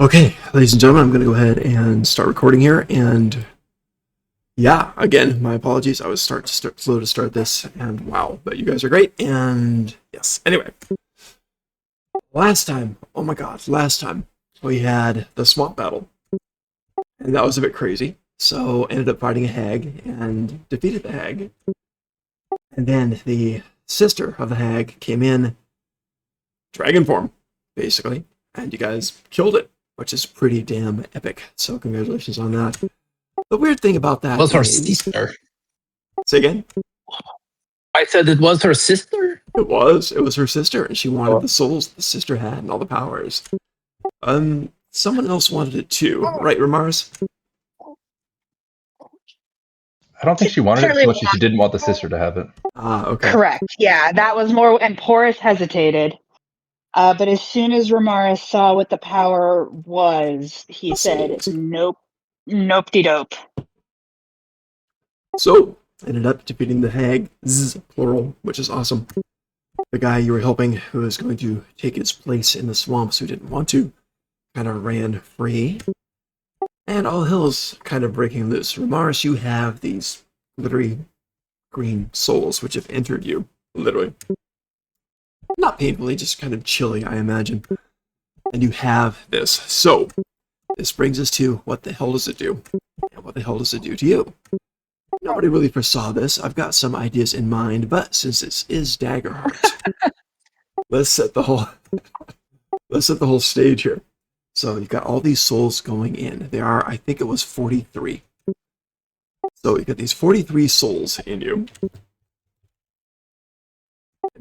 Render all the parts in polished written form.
Okay, ladies and gentlemen, I'm going to go ahead and start recording here. And yeah, again, my apologies. I was slow to start this, and wow, but you guys are great. And yes, anyway, last time, oh my god, last time we had the swamp battle, and that was a bit crazy. So ended up fighting a hag and defeated the hag. And then the sister of the hag came in, dragon form, basically, and you guys killed it, which is pretty damn epic. So congratulations on that. The weird thing about that Was her is... sister. Say again? I said it was her sister? It was her sister, and she wanted the souls the sister had and all the powers. Someone else wanted it too, right, Ramaris? I don't think she wanted it Certainly so much as she didn't want the sister to have it. Ah, okay. correct. Yeah, that was more. And Porus hesitated, but as soon as Ramaris saw what the power was, he The said, souls. "Nope, nope-de-dope." So, ended up defeating the hag, plural, which is awesome. The guy you were helping, who was going to take his place in the swamps, who didn't want to, kind of ran free. And all hell's kind of breaking loose. Ramaris, you have these glittery green souls which have entered you, literally. Not painfully, just kind of chilly, I imagine. And you have this. So, this brings us to what the hell does it do? And what the hell does it do to you? Nobody really foresaw this. I've got some ideas in mind, but since this is Daggerheart, let's set the whole stage here. So you've got all these souls going in. There are, I think it was 43. So you've got these 43 souls in you.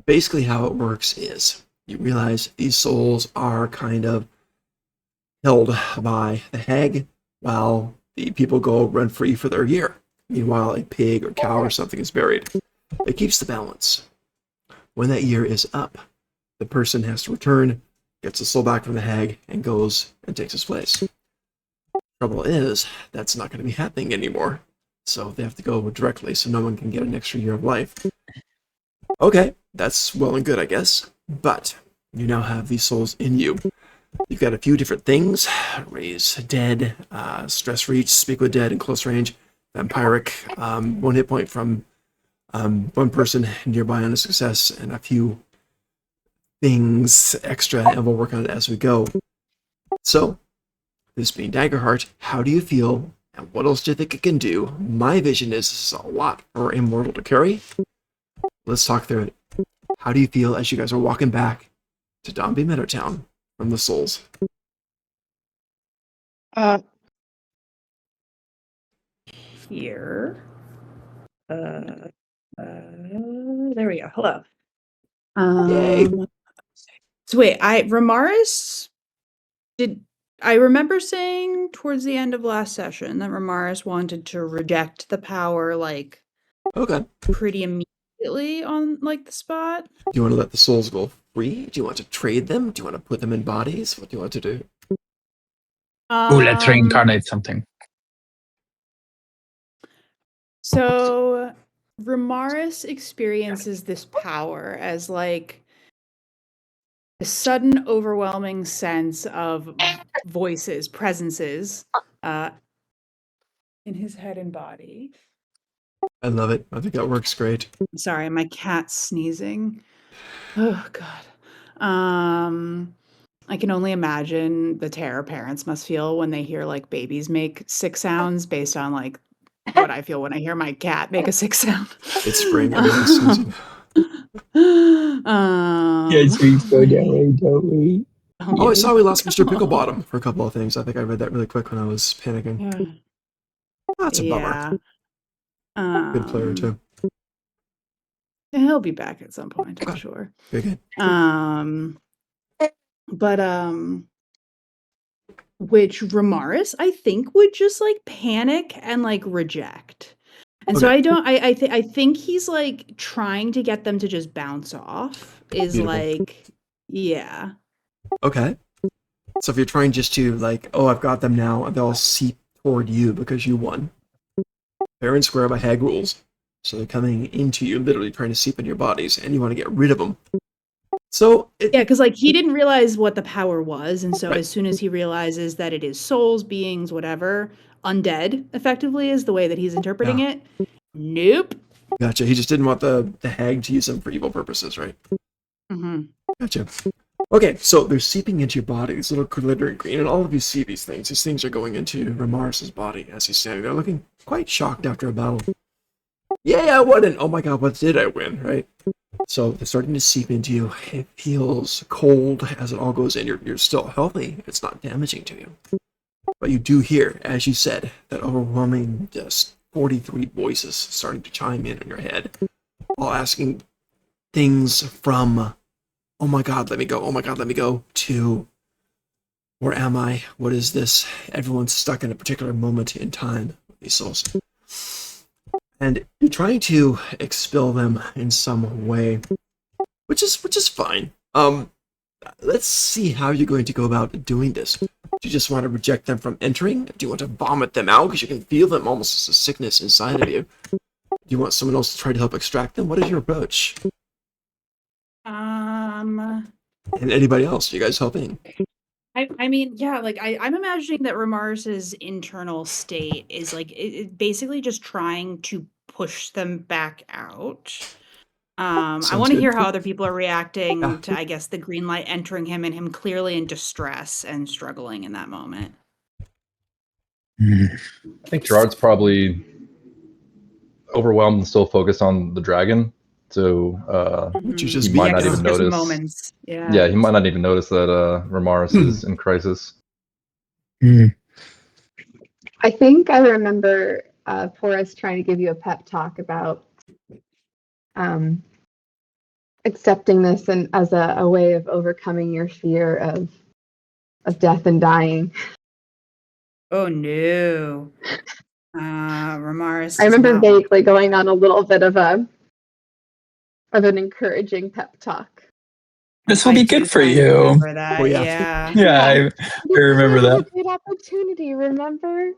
Basically how it works is you realize these souls are kind of held by the hag while the people go run free for their year. Meanwhile, a pig or cow or something is buried. It keeps the balance. When that year is up, the person has to return, gets the soul back from the hag, and goes and takes its place. Trouble is, that's not going to be happening anymore. So they have to go directly so no one can get an extra year of life. Okay, that's well and good, I guess. But you now have these souls in you. You've got a few different things. Raise dead, stress reach, speak with dead in close range, vampiric, 1 hit point from one person nearby on a success, and a few things extra, and we'll work on it as we go. So, this being Daggerheart, how do you feel, and what else do you think it can do? My vision is this is a lot for Immortal to carry. Let's talk through it. How do you feel as you guys are walking back to Dombey Meadowtown from the souls? Here. There we go. Hello. Yay. So wait, Ramaris I remember saying towards the end of last session that Ramaris wanted to reject the power like Okay. pretty immediately on like the spot. Do you want to let the souls go free? Do you want to trade them? Do you want to put them in bodies? What do you want to do? Let's reincarnate something. So Ramaris experiences this power as like a sudden overwhelming sense of voices, presences in his head and body. I love it. I think that works great. Sorry, my cat's sneezing. Oh God. I can only imagine the terror parents must feel when they hear like babies make sick sounds based on like what I feel when I hear my cat make a sick sound. It's spring. Everyone's sneezing. Yes, we go that way, don't we? Oh, I saw we lost Mr. Picklebottom for a couple of things. I think I read that really quick when I was panicking. Yeah. That's a bummer. Good player, too. He'll be back at some point, I'm Okay. sure. Very good. Which Ramaris, I think, would just like panic and like reject. And so I think he's like trying to get them to just bounce off is Beautiful. like, yeah. Okay. So if you're trying just to like, oh, I've got them now, and they'll seep toward you because you won. Fair and square by hag rules. So they're coming into you, literally trying to seep in your bodies, and you want to get rid of them. So Yeah, because like he didn't realize what the power was, and so Right. as soon as he realizes that it is souls, beings, whatever, undead, effectively is the way that he's interpreting it. Nope. Gotcha. He just didn't want the hag to use them for evil purposes, right? Mm-hmm. Gotcha. Okay, so they're seeping into your body, these little glittering green, and all of you see these things. These things are going into Ramaris' body as he's standing there, looking quite shocked after a battle. Yay, I won! And oh my god, what did I win, right? So they're starting to seep into you. It feels cold as it all goes in. You're still healthy. It's not damaging to you. But you do hear, as you said, that overwhelming just 43 voices starting to chime in your head, all asking things from, oh my god, let me go, oh my god, let me go, to, where am I? What is this? Everyone's stuck in a particular moment in time, these souls. And you're trying to expel them in some way, which is fine. Let's see how you're going to go about doing this. Do you just want to reject them from entering? Do you want to vomit them out because you can feel them almost as a sickness inside of you? Do you want someone else to try to help extract them? What is your approach? And anybody else? You guys helping? I mean, yeah, like I'm imagining that Ramaris's internal state is like it basically just trying to push them back out. I Sounds want to good. hear how other people are reacting Yeah. to, I guess, the green light entering him and him clearly in distress and struggling in that moment. I think Gerard's probably overwhelmed and still focused on the dragon. So Which you Mhm. just he beat might Yeah, not 'cause even it's just notice. moments. Yeah. Yeah, he might not even notice that Ramaris is in crisis. I think I remember Porus trying to give you a pep talk about accepting this and as a way of overcoming your fear of death and dying. Oh no. Ramaris I does remember not want- vaguely going on a little bit of an encouraging pep talk. This will I be do good for kind of you. remember that. Oh, yeah. Yeah. Yeah, I This remember is that. a great opportunity. Remember,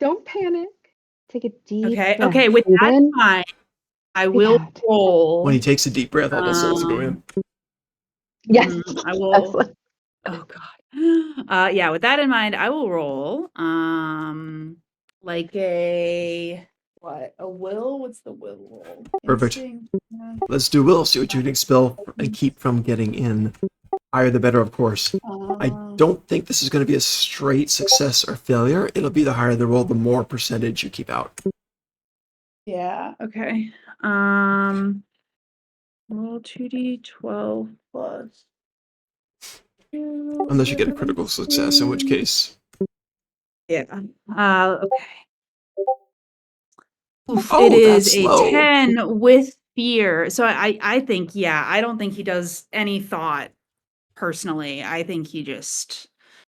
don't panic. Take a deep Okay. breath. Okay. With Breathe that in in, mind, I breathe will out. roll. When he takes a deep breath, all the souls go in. Yes, I will. excellent. Oh god. Yeah, with that in mind, I will roll. Like a what? A will? What's the will roll? Perfect. Instinct? Yeah. Let's do will. See what you can expel and keep from getting in. Higher the better, of course. I don't think this is going to be a straight success or failure. It'll be the higher the roll, the more percentage you keep out. Yeah, okay. Roll 2d12 plus 2. Unless you get a critical success, in which case. Yeah. Okay. Oof, Oh, it is that's a low. 10 with fear. So I think, yeah, I don't think he does any thought personally. I think he just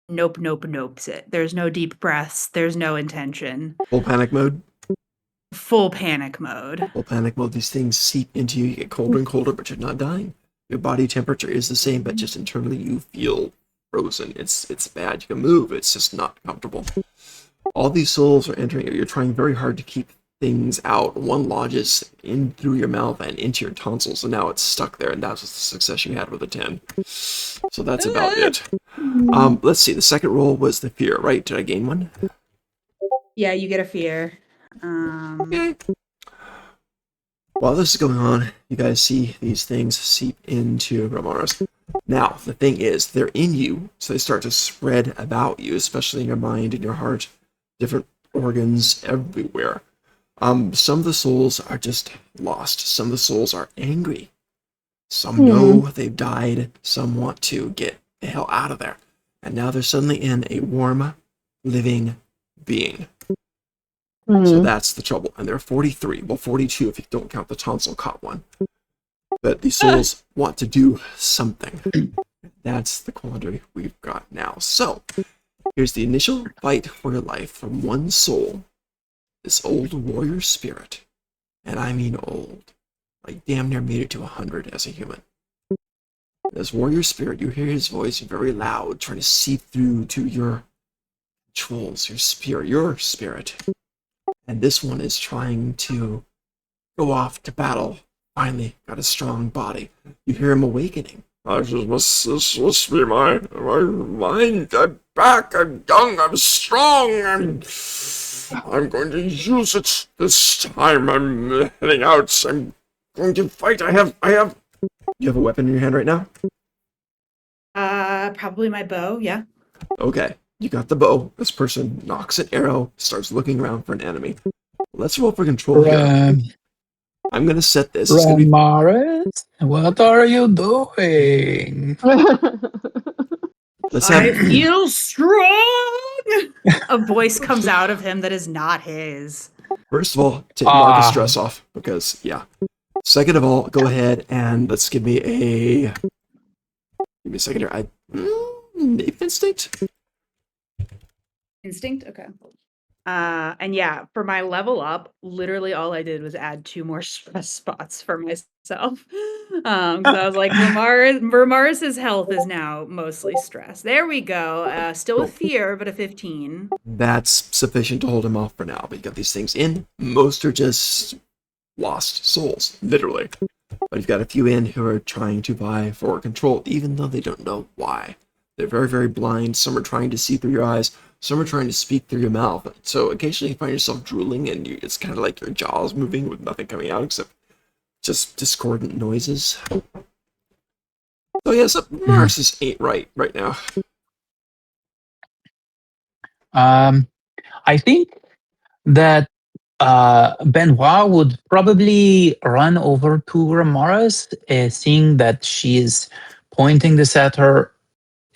nopes it. There's no deep breaths. There's no intention. Full panic mode. Full panic mode. Full panic mode. These things seep into you. You get colder and colder, but you're not dying. Your body temperature is the same, but just internally you feel frozen. It's bad. You can move. It's just not comfortable. All these souls are entering you. You're trying very hard to keep things out. One lodges in through your mouth and into your tonsils, and now it's stuck there, and that was the success you had with a 10. So that's about it. Let's see. The second roll was the fear, right? Did I gain one? Yeah, you get a fear. Okay. While this is going on, you guys see these things seep into Ramaris. Now, the thing is, they're in you, so they start to spread about you, especially in your mind and your heart, different organs everywhere. Some of the souls are just lost. Some of the souls are angry. Some know they've died. Some want to get the hell out of there. And now they're suddenly in a warm, living being. So that's the trouble. And there are 43. Well, 42 if you don't count the tonsil caught one. But these souls want to do something. That's the quandary we've got now. So, here's the initial fight for your life from one soul. This old warrior spirit. And I mean old. Like damn near made it to 100 as a human. This warrior spirit, you hear his voice very loud, trying to seep through to your controls, your spirit. And this one is trying to go off to battle. Finally got a strong body. You hear him awakening. This must be my mind. I'm back. I'm young. I'm strong. I'm going to use it this time. I'm heading out. I'm going to fight. I have. You have a weapon in your hand right now? Probably my bow, yeah. Okay. You got the bow. This person knocks an arrow, starts looking around for an enemy. Let's roll for control here. I'm gonna set this. It's gonna be Ramirez, what are you doing? let's I have feel strong! A voice comes out of him that is not his. first of all, take Marcus' stress off because yeah. Second of all, go ahead and let's give me a second here. Maybe instinct. Instinct? Okay. And yeah, for my level up, literally all I did was add 2 more stress spots for myself. Because I was like, Ramaris's health is now mostly stress. There we go. Still with fear, but a 15. That's sufficient to hold him off for now. But you got these things in. Most are just lost souls, literally. But you've got a few in who are trying to vie for control, even though they don't know why. They're very, very blind. Some are trying to see through your eyes. Some are trying to speak through your mouth. So occasionally you find yourself drooling, and it's kind of like your jaws moving with nothing coming out except just discordant noises. So yes, Mars is 8 right now. I think that Benoit would probably run over to Ramirez, seeing that she is pointing this at her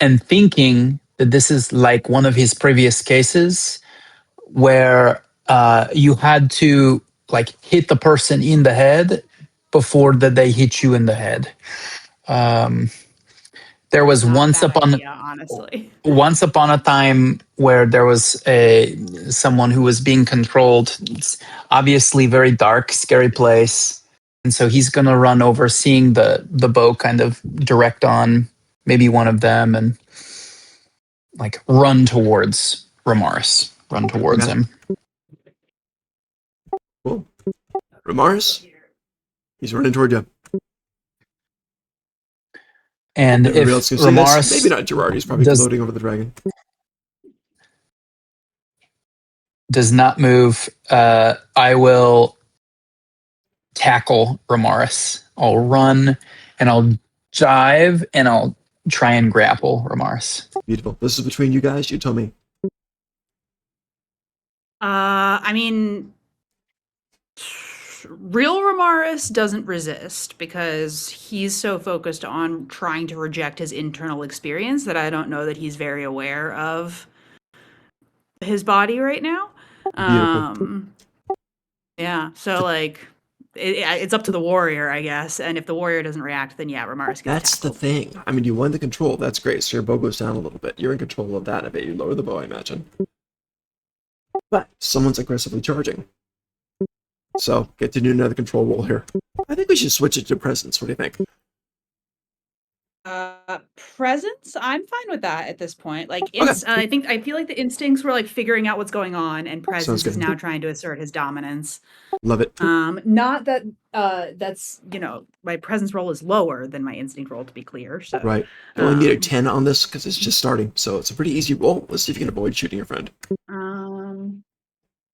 and thinking that this is like one of his previous cases where you had to like hit the person in the head before that they hit you in the head. There was Not a bad idea, honestly. once upon a time where there was someone who was being controlled. It's obviously very dark, scary place, and so he's gonna run over, seeing the bow kind of direct on maybe one of them, and like run towards Ramaris, run towards Okay. him. Cool. Ramaris, he's running toward you. And Everybody if else can see this. Ramaris Maybe not Gerard. He's probably floating over the dragon. does not move, I will tackle Ramaris. I'll run and I'll jive and I'll try and grapple Ramaris. Beautiful. This is between you guys. You tell me. I mean, real Ramaris doesn't resist because he's so focused on trying to reject his internal experience that I don't know that he's very aware of his body right now. Beautiful. Yeah, so like it's up to the warrior, I guess, and if the warrior doesn't react, then yeah, Ramaris gets That's the tackled. thing. I mean, you won the control. That's great. So your bow goes down a little bit. You're in control of that. I bet you lower the bow, I imagine. But someone's aggressively charging. So get to do another control roll here. I think we should switch it to presence. What do you think? Presence, I'm fine with that at this point. Like, Okay. I feel like the instincts were like figuring out what's going on, and presence is good. now trying to assert his dominance. Love it. Not that that's my presence roll is lower than my instinct roll, to be clear. So Right. You only need a 10 on this because it's just starting. So it's a pretty easy roll. Let's see if you can avoid shooting your friend.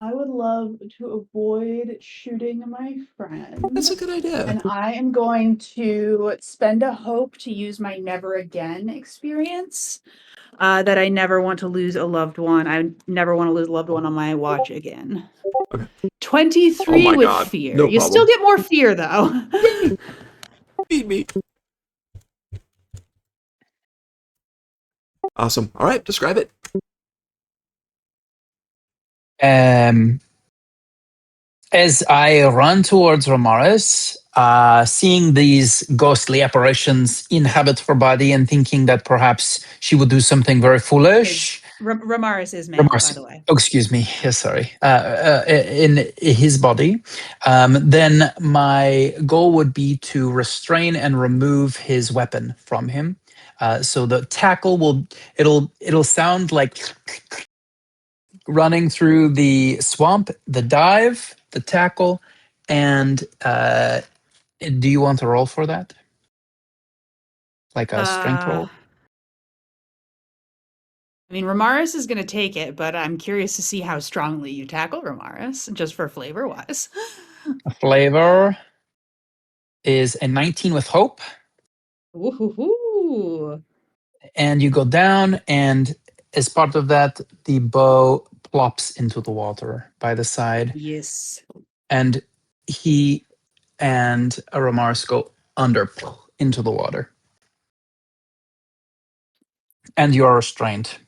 I would love to avoid shooting my friend. That's a good idea. And I am going to spend a hope to use my never again experience. That I never want to lose a loved one. I never want to lose a loved one on my watch again. Okay. 23 Oh my with God. fear. No You problem. still get more fear though. Feed me. Awesome. All right, describe it. As I run towards Ramaris, seeing these ghostly apparitions inhabit her body and thinking that perhaps she would do something very foolish. Ramaris is male, by the way. Oh, excuse me. Yes, sorry. In his body, then my goal would be to restrain and remove his weapon from him. So the tackle it'll sound like running through the swamp, the dive, the tackle, and do you want to roll for that? Like a strength roll? I mean, Ramaris is going to take it, but I'm curious to see how strongly you tackle Ramaris, just for flavor wise. Flavor is a 19 with hope. Ooh. And you go down, and as part of that, the bow plops into the water by the side. Yes. And he and Ramaris go under into the water. And you're restrained.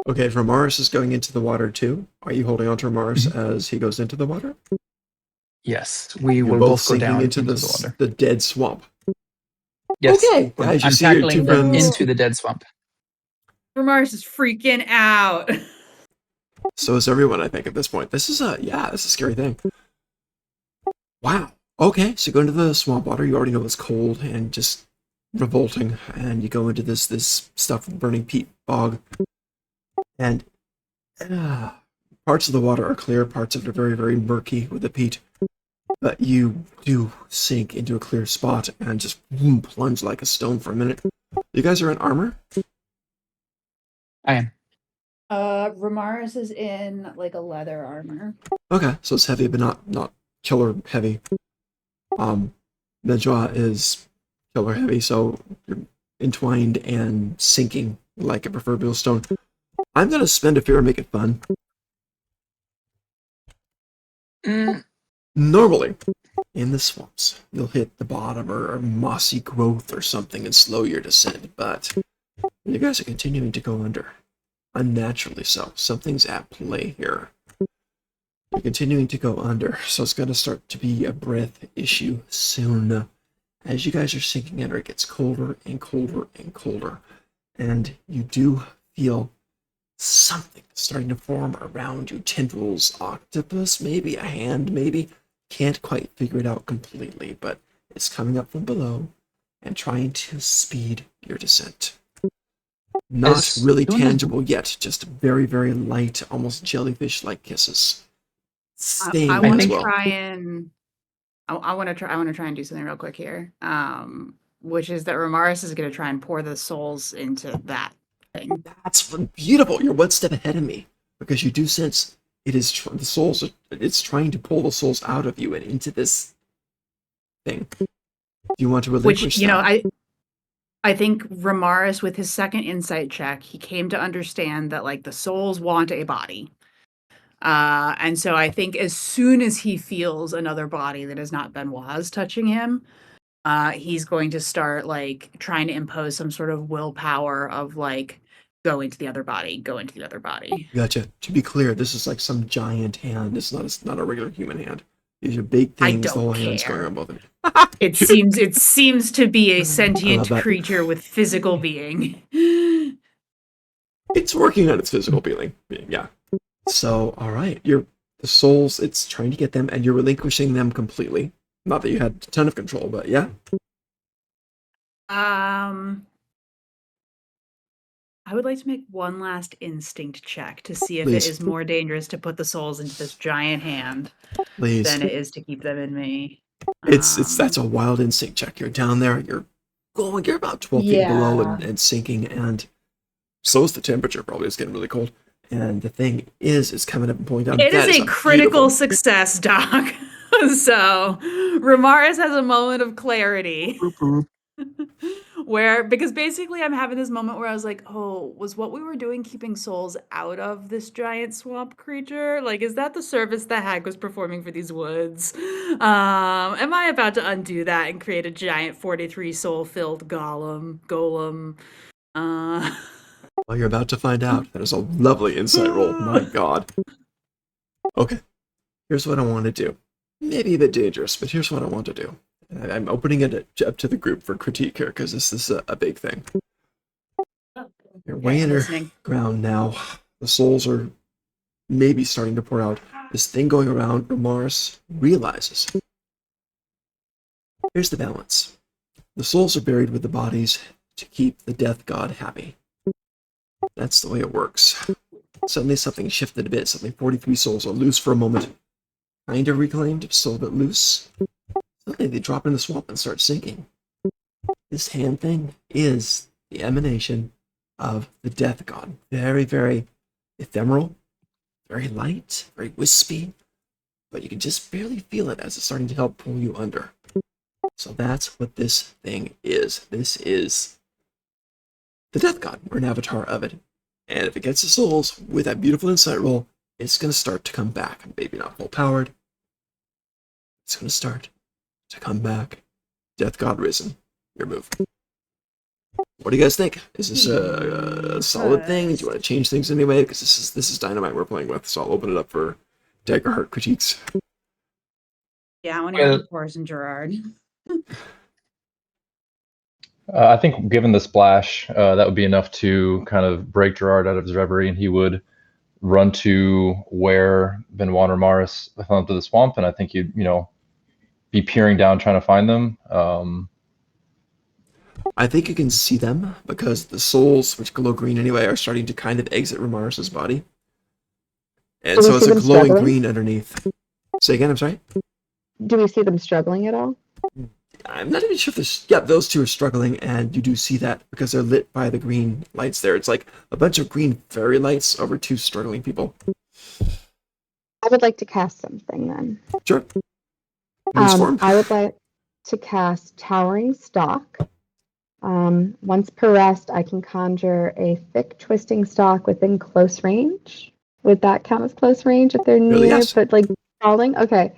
Okay, if Ramaris is going into the water too, are you holding on to Ramaris Mhm. as he goes into the water? Yes, we You're will both both go sinking down into into the water. the dead swamp. Yes, Okay, guys, you I'm see your two tackling them friends. into the dead swamp. Ramaris is freaking out. So is everyone, I think, at this point. This is a scary thing. Wow. Okay, so you go into the swamp water. You already know it's cold and just revolting, and you go into this stuff with burning peat bog, and parts of the water are clear, parts of it are very, very murky with the peat. But you do sink into a clear spot and just plunge like a stone for a minute. You guys are in armor? I am. Ramaris is in like a leather armor. Okay, so it's heavy, but not killer heavy. Nejwa is killer heavy, so you're entwined and sinking like a proverbial stone. I'm gonna spend a fear and make it fun. Normally, in the swamps, you'll hit the bottom or mossy growth or something and slow your descent, but you guys are continuing to go under. Unnaturally so. Something's at play here. You're continuing to go under, so it's going to start to be a breath issue soon. As you guys are sinking under, it gets colder and colder and colder, and you do feel something starting to form around you. Tendrils, octopus, maybe a hand, maybe. Can't quite figure it out completely, but it's coming up from below and trying to speed your descent. Not As really soon as- tangible yet, just very, very light, almost jellyfish-like kisses. Staying I on want as to well. try and I want to try and do something real quick here. Which is that Ramaris is going to try and pour the souls into that thing. That's beautiful. You're one step ahead of me because you do sense it is the souls. It's trying to pull the souls out of you and into this thing. Do you want to relinquish Which, you know, that? I think Ramaris, with his second insight check, he came to understand that like the souls want a body. And so I think as soon as he feels another body that is not Benoit's touching him, he's going to start like trying to impose some sort of willpower of like go into the other body, go into the other body. Gotcha. To be clear, this is like some giant hand. It's not a regular human hand. These are big I things. The whole don't hand's care. going on both of you. It seems to be a sentient that. creature with physical being. It's working on its physical being. Yeah. So, all right, the souls. It's trying to get them, and you're relinquishing them completely. Not that you had a ton of control, but yeah. I would like to make one last instinct check to see if Please. it is more dangerous to put the souls into this giant hand Please. than it is to keep them in me. It's that's a wild instinct check. You're down there. You're about 12 feet below and sinking, and so is the temperature. Probably it's getting really cold. And the thing is, it's coming up and pulling down. It That is a critical beautiful- success, Doc. So Ramaris has a moment of clarity. Where, because basically I'm having this moment where I was like, oh, was what we were doing keeping souls out of this giant swamp creature? Like, is that the service the hag was performing for these woods? Am I about to undo that and create a giant 43 soul-filled golem? Well, you're about to find out. That is a lovely insight roll. My God. Okay. Here's what I want to do. Maybe a bit dangerous, but here's what I want to do. I'm opening it up to the group for critique here because this is a big thing. You're way underground now. The souls are maybe starting to pour out. This thing going around, Mars realizes. Here's the balance. The souls are buried with the bodies to keep the death god happy. That's the way it works. Suddenly something shifted a bit. Suddenly 43 souls are loose for a moment. Kind of reclaimed, still a bit loose. Suddenly they drop in the swamp and start sinking. this hand thing is the emanation of the death god. Very, very ephemeral, very light, very wispy, but you can just barely feel it as it's starting to help pull you under. So that's what this thing is. This is the death god, or an avatar of it. And if it gets the souls with that beautiful insight roll, it's going to start to come back. Maybe not full powered. It's going to start to come back. Death god risen. Your move. What do you guys think? Is this a solid thing? Do you want to change things anyway? Because this is dynamite we're playing with, so I'll open it up for Daggerheart critiques. Yeah, I want to hear from Porus and Gerard. I think given the splash, that would be enough to kind of break Gerard out of his reverie, and he would run to where Benoit or Maris fell into the swamp, and I think he'd, be peering down trying to find them. I think you can see them because the souls, which glow green anyway, are starting to kind of exit Ramaris' body. And Do we so it's see a them glowing struggling? green underneath. Say again, I'm sorry? Do we see them struggling at all? I'm not even sure if this. Yeah, those two are struggling, and you do see that because they're lit by the green lights there. It's like a bunch of green fairy lights over two struggling people. I would like to cast something then. Sure. Moon's form. I would like to cast Towering Stalk. Once per rest, I can conjure a thick twisting stalk within close range. Would that count as close range if they're Really, near, yes. but like falling? Okay.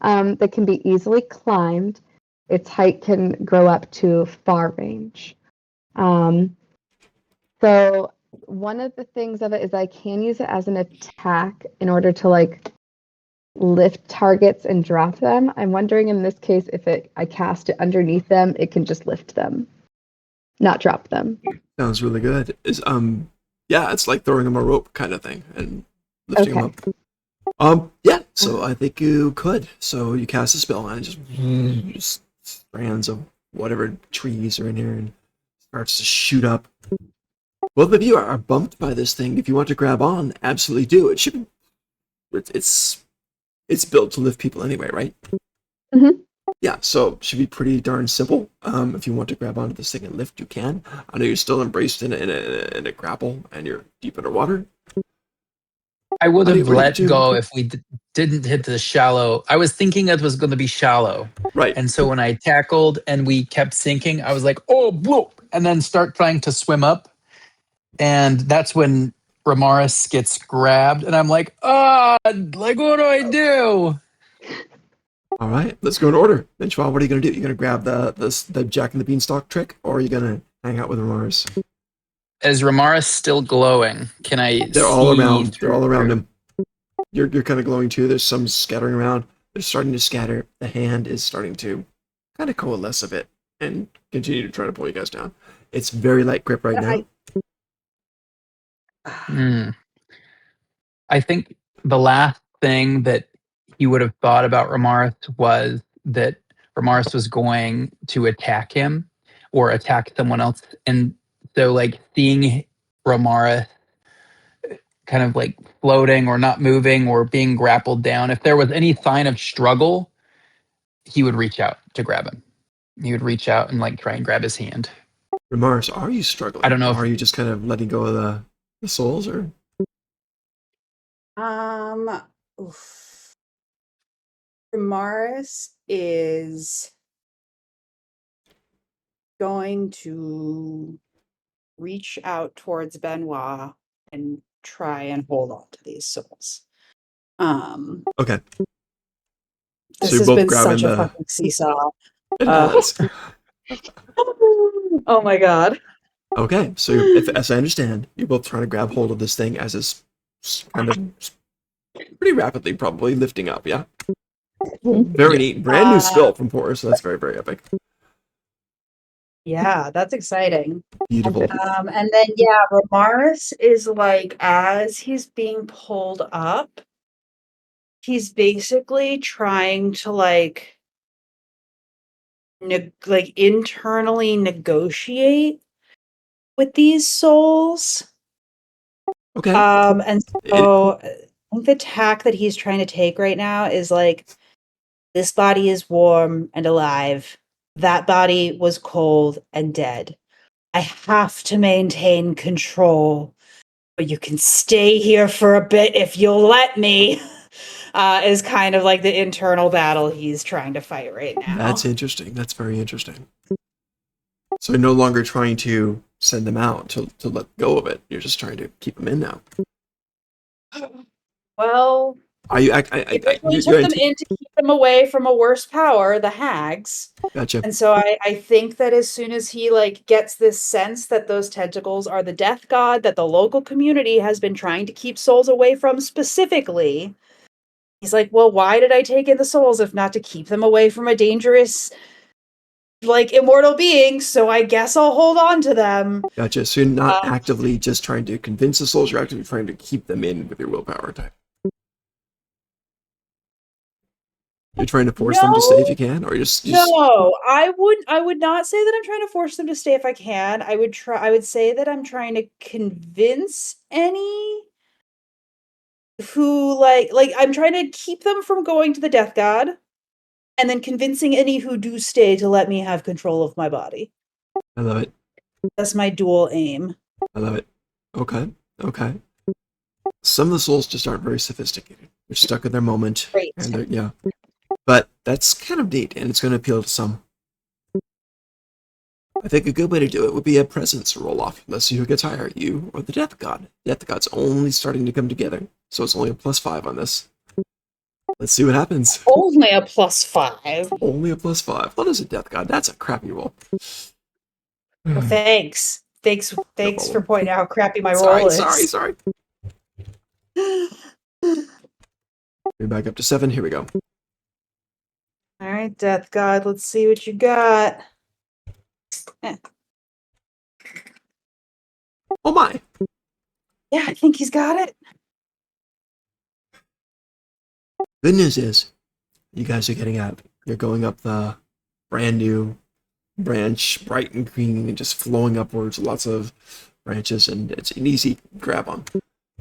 That can be easily climbed. Its height can grow up to far range. So one of the things of it is I can use it as an attack in order to like lift targets and drop them. I'm wondering in this case if I cast it underneath them, it can just lift them, not drop them. Sounds really good. Yeah, it's like throwing them a rope kind of thing and lifting them up. Yeah, so I think you could. So you cast a spell and it just strands of whatever trees are in here and starts to shoot up. Both of you are bumped by this thing. If you want to grab on, absolutely do. It should be. It's built to lift people anyway, right? Mhm. Yeah, so it should be pretty darn simple. If you want to grab onto this thing and lift, you can. I know you're still embraced in a grapple and you're deep underwater. I would What do have you let do? go if we didn't hit the shallow. I was thinking it was going to be shallow. Right. And so when I tackled and we kept sinking, I was like, oh, whoop, and then start trying to swim up. And that's when Ramaris gets grabbed. And I'm like, like, what do I do? All right, let's go in order. Benchwell, what are you going to do? You going to grab the Jack and the Beanstalk trick, or are you going to hang out with Mars? Is Ramaris still glowing? Can I They're see all around. They're through? all around him. You're kind of glowing too. There's some scattering around. They're starting to scatter. The hand is starting to kind of coalesce a bit and continue to try to pull you guys down. It's very light grip right now. I think the last thing that he would have thought about Ramaris was that Ramaris was going to attack him or attack someone else. And so, like, seeing Ramaris kind of like floating or not moving or being grappled down, if there was any sign of struggle, he would reach out to grab him. He would reach out and like try and grab his hand. Mars, are you struggling? I don't know Or are you just kind of letting go of the souls, or? Oof. Damaris is going to reach out towards Benoit and try and hold on to these souls. Okay. This So you're has both been grabbing such a the. fucking seesaw. It has. Oh my god. Okay, so if, as I understand, you're both trying to grab hold of this thing as it's kind of pretty rapidly, probably lifting up. Yeah. Very neat. Brand new spill from Porus, so that's very, very epic. Yeah, that's exciting. Beautiful. And then Ramaris is like, as he's being pulled up, he's basically trying to like internally negotiate with these souls. Okay. And so I think the tack that he's trying to take right now is like, this body is warm and alive. That body was cold and dead. I have to maintain control, but you can stay here for a bit if you'll let me. Is kind of like the internal battle he's trying to fight right now. That's interesting. That's very interesting. So you're no longer trying to send them out to let go of it. You're just trying to keep them in now. Well, Are you? we took them in to keep them away from a worse power, the hags. Gotcha. And so I think that as soon as he like gets this sense that those tentacles are the death god that the local community has been trying to keep souls away from specifically, he's like, well, why did I take in the souls if not to keep them away from a dangerous, like, immortal being? So I guess I'll hold on to them. Gotcha. So you're not actively just trying to convince the souls, you're actively trying to keep them in with your willpower type. You're trying to force them to stay if you can, or just No, I would not say that I'm trying to force them to stay if I can. I would say that I'm trying to convince any who like I'm trying to keep them from going to the death god, and then convincing any who do stay to let me have control of my body. I love it. That's my dual aim. I love it. Okay. Okay. Some of the souls just aren't very sophisticated. They're stuck in their moment. Great. And they're, yeah. But that's kind of neat, and it's going to appeal to some. I think a good way to do it would be a presence roll off. Let's see who gets higher, you or the Death God. Death God's only starting to come together, so it's only a +5 on this. Let's see what happens. Only a +5. Only a +5. What is a Death God? That's a crappy roll. Well, thanks. Thanks for pointing out how crappy my roll is. Sorry. We're back up to 7. Here we go. All right, Death God, let's see what you got. Oh my! Yeah, I think he's got it. Good news is, you guys are getting out. You're going up the brand new branch, bright and green, and just flowing upwards. Lots of branches, and it's an easy grab on.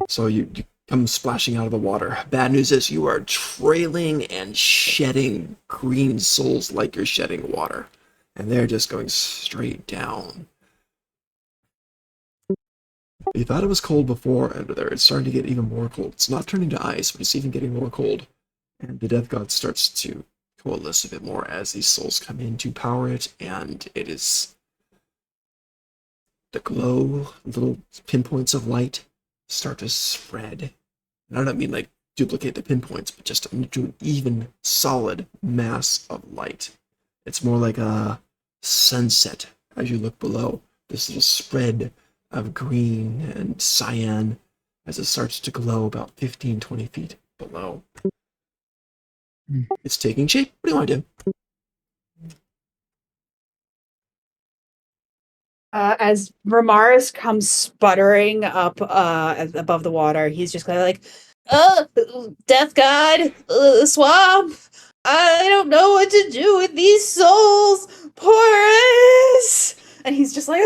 So you come splashing out of the water. Bad news is you are trailing and shedding green souls like you're shedding water. And they're just going straight down. You thought it was cold before under there. It's starting to get even more cold. It's not turning to ice, but it's even getting more cold. And the Death God starts to coalesce a bit more as these souls come in to power it, and it is the glow, little pinpoints of light start to spread. And I don't mean like duplicate the pinpoints, but just into an even solid mass of light. It's more like a sunset as you look below. This little spread of green and cyan as it starts to glow about 15-20 feet below. It's taking shape. What do you want to do? As Ramaris comes sputtering up above the water, he's just kind of like, "Oh, Death God, swamp! I don't know what to do with these souls, Porus!" And he's just like,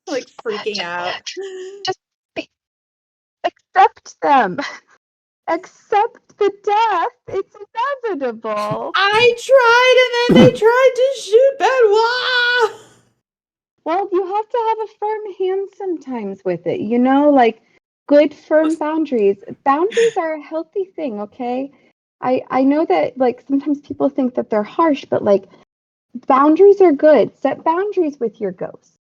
like freaking out. Just accept them. Accept the death. It's inevitable. I tried, and then they tried to shoot Benoit. Well, you have to have a firm hand sometimes with it, you know, like good firm boundaries. Boundaries are a healthy thing, okay? I know that like sometimes people think that they're harsh, but like boundaries are good. Set boundaries with your ghosts.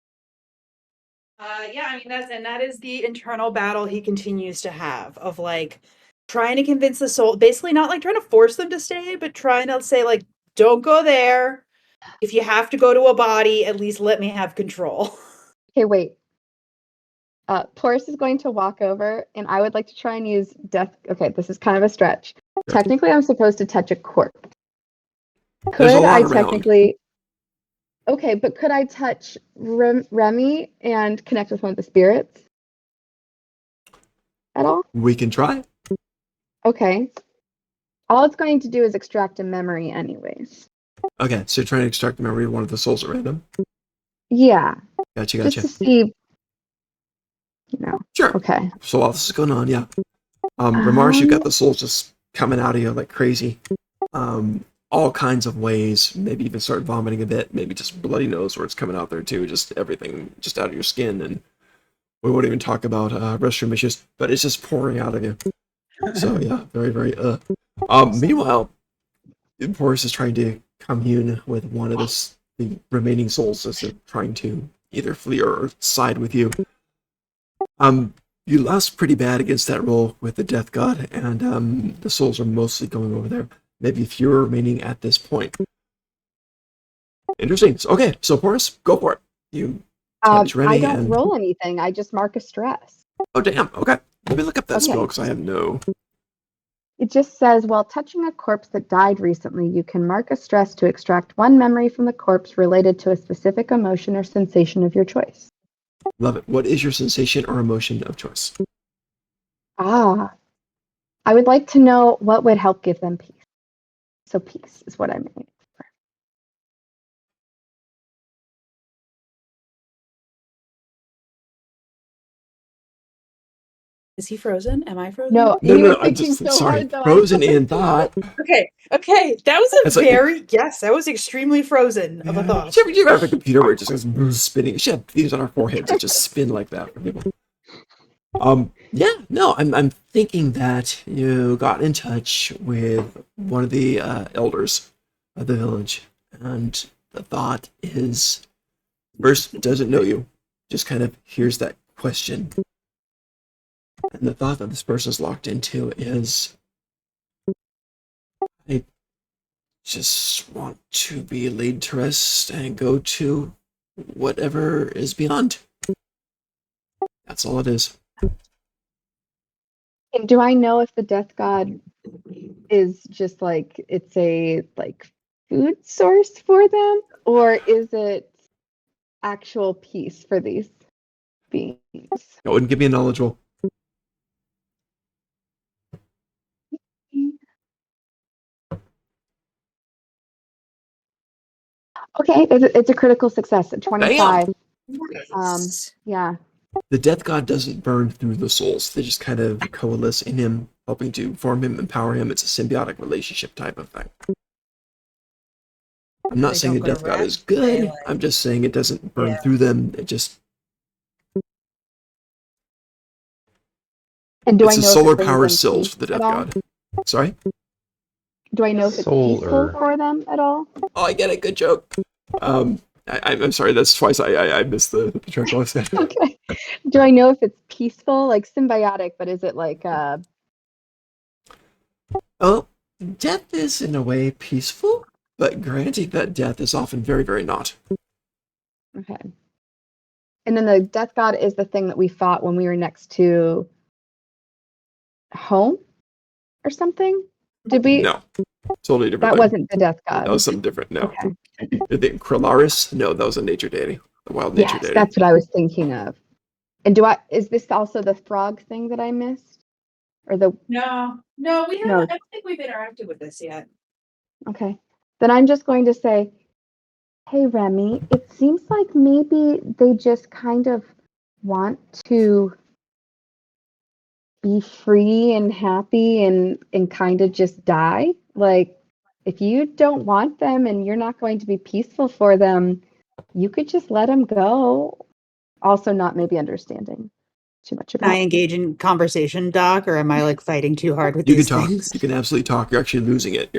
Yeah, I mean that is the internal battle he continues to have of like trying to convince the soul, basically not like trying to force them to stay, but trying to say like, don't go there. If you have to go to a body, at least let me have control. Okay, wait. Porus is going to walk over, and I would like to try and use death. Okay, this is kind of a stretch. Technically, I'm supposed to touch a corpse. There's a lot I around. technically? Okay, but could I touch Remy and connect with one of the spirits at all? We can try. Okay. All it's going to do is extract a memory anyways. Okay, so you're trying to extract the memory of one of the souls at random? Yeah. Gotcha. Just to see, you know. Sure. Okay. So while this is going on, yeah. Ramars, you've got the souls just coming out of you like crazy. all kinds of ways, maybe even start vomiting a bit, maybe just bloody nose where it's coming out there too, just everything just out of your skin. And we won't even talk about restroom issues, but it's just pouring out of you. So yeah, very, very meanwhile, Boris is trying to commune with one of the remaining souls as they're trying to either flee or side with you. You lost pretty bad against that roll with the Death God, and the souls are mostly going over there. Maybe fewer remaining at this point. Interesting. Okay, so Boris, go for it. You touch Remy I don't and... roll anything. I just mark a stress. Oh, damn. Okay. Let me look up that Okay. spell, because I have no... It just says, while touching a corpse that died recently, you can mark a stress to extract one memory from the corpse related to a specific emotion or sensation of your choice. Love it. What is your sensation or emotion of choice? I would like to know what would help give them peace. So peace is what I'm aiming for. Is he frozen? Am I frozen? No, No, he was I'm thinking just so sorry. hard, though. Frozen in thought. Okay. That was It's like- yes, that was extremely frozen of a thought. You have a computer where it just goes spinning. She had these on our foreheads that just spin like that for people. Yeah, no, I'm thinking that you got in touch with one of the elders of the village, and the thought is, first, doesn't know you, just kind of hears that question. And the thought that this person's locked into is, I just want to be laid to rest and go to whatever is beyond. That's all it is. And do I know if the death god is just like, it's a like food source for them, or is it actual peace for these beings? Go ahead and give me a knowledge roll. Okay, it's a critical success at 25. Nice. Yeah. The death god doesn't burn through the souls. They just kind of coalesce in him, helping to form him, empower him. It's a symbiotic relationship type of thing. I'm not They saying the don't go death god is rat, good. they, like- I'm just saying it doesn't burn Yeah. through them. It just... And do it's I a know solar if it brings power them cells peace for the at death all? god. Sorry? Do I know if it's peaceful Solar. for them at all? Oh, I get it. Good joke. I'm sorry. That's twice I missed the trick. I said. Okay. Do I know if it's peaceful, like symbiotic, but is it like Oh, death is in a way peaceful, but granting that death is often very, very not. okay. And then the death god is the thing that we fought when we were next to home or something? Did we? No, totally different That thing. wasn't the death god. That was something different. No. Okay. The Kralaris? No, that was a nature deity. The wild nature Yes, deity. that's what I was thinking of. And is this also the frog thing that I missed? Or the No, we haven't. No. I don't think we've interacted with this yet. Okay. Then I'm just going to say, hey Remy, it seems like maybe they just kind of want to be free and happy and kind of just die. Like if you don't want them and you're not going to be peaceful for them, you could just let them go. Also not maybe understanding too much Can I about. engage in conversation, Doc, or am I like fighting too hard with You can these talk. things? You can absolutely talk. You're actually losing it.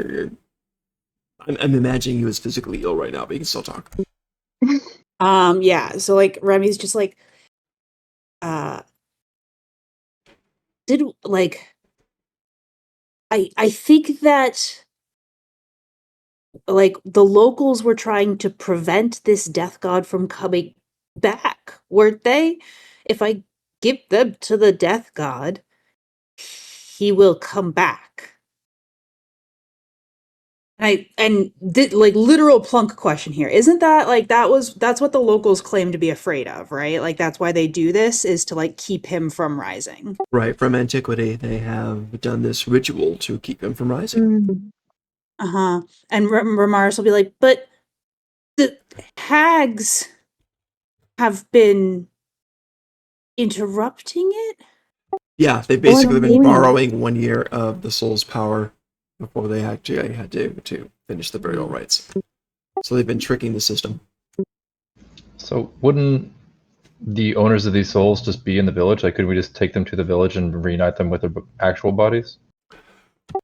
I'm imagining you as physically ill right now, but you can still talk. Yeah. So like Remy's just like, did like, I think that like the locals were trying to prevent this death god from coming back, weren't they? If I give them to the death god, he will come back. Like literal plunk question here. Isn't that like that's what the locals claim to be afraid of, right? Like that's why they do this is to like keep him from rising. Right. From antiquity, they have done this ritual to keep him from rising. Mm. Uh-huh. And Ramaris will be like, but the hags have been interrupting it? Yeah, they've basically been doing it. borrowing 1 year of the soul's power before they actually had to finish the burial rites. So they've been tricking the system. So wouldn't the owners of these souls just be in the village? Like, could we just take them to the village and reunite them with their actual bodies?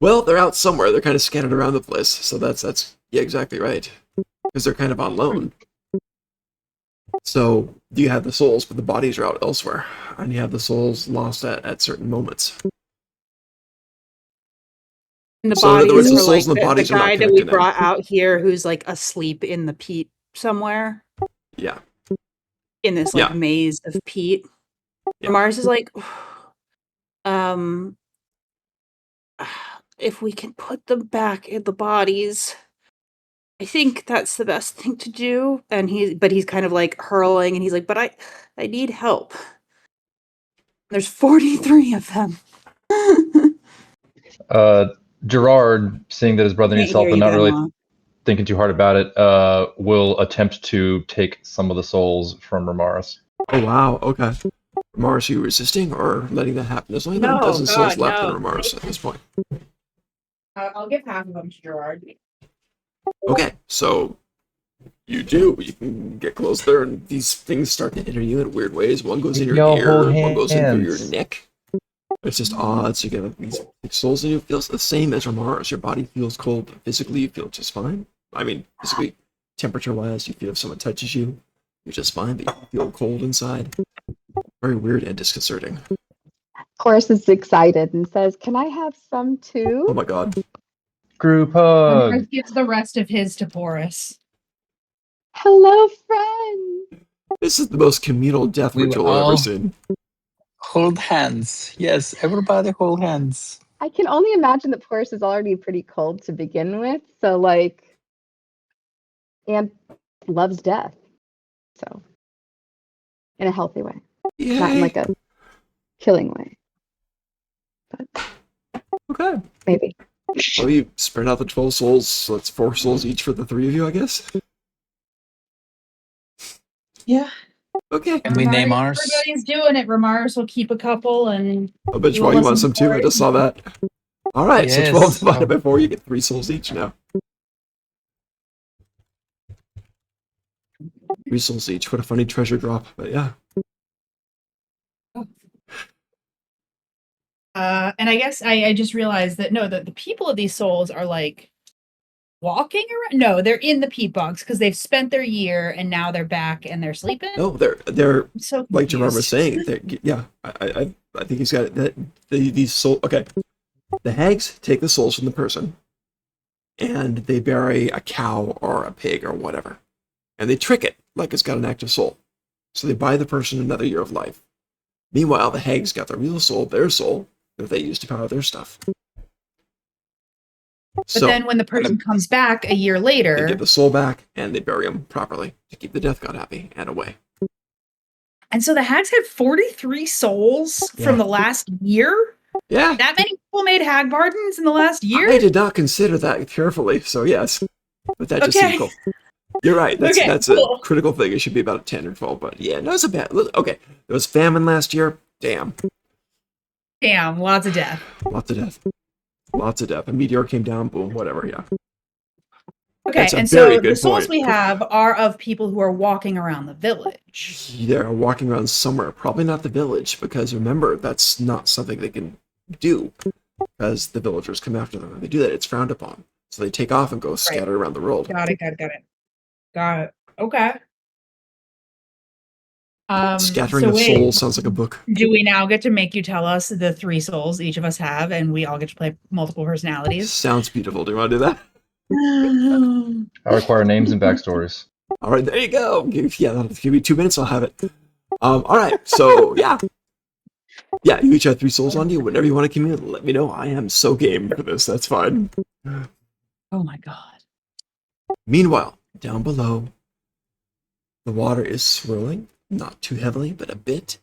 Well, they're out somewhere. They're kind of scattered around the place. So that's yeah, exactly right. Because they're kind of on loan. So you have the souls, but the bodies are out elsewhere, and you have the souls lost at certain moments. And the So in other bodies words, the are like souls and the bodies the are not guy that we connected now. brought out here who's like asleep in the peat somewhere Yeah, in this like Yeah. maze of peat. Yeah. Mars is like, um, if we can put them back in the bodies, I think that's the best thing to do. And he's kind of like hurling, and he's like, but I need help. There's 43 of them. Gerard, seeing that his brother needs Can't hear help and you, not really Benoit. thinking too hard about it, will attempt to take some of the souls from Ramaris. Oh wow, okay. Ramars, are you resisting or letting that happen? There's only about a No, dozen souls God, left in no. Ramars at this point. I'll give half of them to Gerard. Okay, so you do. You can get close there, and these things start to enter you in weird ways. One goes in your Y'all ear, hold one goes in through your hands. neck. It's just odd. So you get these souls in you. Feels the same as Ramars. Your body feels cold, but physically you feel just fine. I mean, physically, temperature-wise, you feel if someone touches you, you're just fine, but you feel cold inside. Very weird and disconcerting. Chorus is excited and says, "Can I have some Oh too?" my god. Group hug. Gives the rest of his to Boris. Hello, friend. This is the most communal death We will ritual I've ever all seen. hold hands. Yes, everybody hold hands. I can only imagine that Chorus is already pretty cold to begin with, so like, and loves death, so in a healthy way, not in Yay. like a killing way, but Okay. maybe. Well, you spread out the 12 souls, so it's 4 souls each for the 3 of you, I guess. Yeah. Okay. Can we name ours? Everybody's doing it. Ramars will keep a couple, and I'll bet we you will all you want listen some too. for I it. just saw that. Alright, so 12 Yes. divided by 4, you get 3 souls each now. 3 souls each. What a funny treasure drop. But yeah. And I guess I just realized that no, the people of these souls are like walking around. No, they're in the peat bogs because they've spent their year and now they're back and they're sleeping. No, they're I'm so like Gerard was confused. saying. Yeah, I think he's got it. That these soul. Okay, the hags take the souls from the person, and they bury a cow or a pig or whatever, and they trick it like it's got an active soul. So they buy the person another year of life. Meanwhile, the hags got the real soul, their soul, that they use to power their stuff. But So then when the person comes back a year they later, get the soul back, and they bury him properly to keep the death god happy and away. and so the hags had 43 souls Yeah. from the last year. Yeah, That many people made hag pardons in the last year. I did not consider that carefully, so yes. But that just Okay. seemed cool. You're right. That's Okay, that's cool. a critical thing. It should be about 10 or 12, but yeah, no, it's a bad. Okay, there was famine last year. Damn, Damn, lots of death. lots of death, lots of death. A meteor came down. Boom, whatever. Yeah, Okay, That's a and very so the good souls point. we have are of people who are walking around the village. they're walking around somewhere. Probably not the village, because remember that's not something they can do, because the villagers come after them. If they do that, it's frowned upon. So they take off and go scatter around the world. Got it. Okay. Scattering So of wait, souls sounds like a book. do we now get to make you tell us the 3 souls each of us have, and we all get to play multiple personalities? Sounds beautiful. Do you want to do that? I require names and backstories. All right, there you go. Yeah, that'll give me 2 minutes. I'll have it. All right, so yeah, you each have 3 souls on you. Whenever you want to commune, let me know. I am so game for this. That's fine. Oh my god. Meanwhile, down below, the water is swirling, not too heavily, but a bit.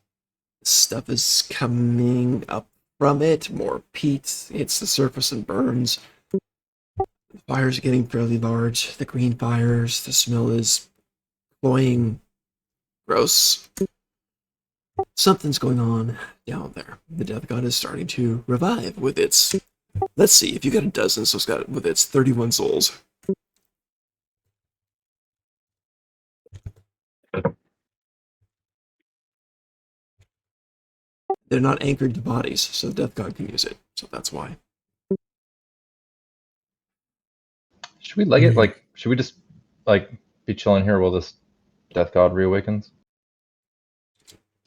Stuff is coming up from it. More peat hits the surface and burns. The fires are getting fairly large. The green fires. The smell is cloying. Gross. Something's going on down there. The death god is starting to revive with its Let's see, if you got a dozen, so it's got with its 31 souls. They're not anchored to bodies, so the Death God can use it. So that's why. Should we leg it? Like, should we just like be chilling here while this Death God reawakens?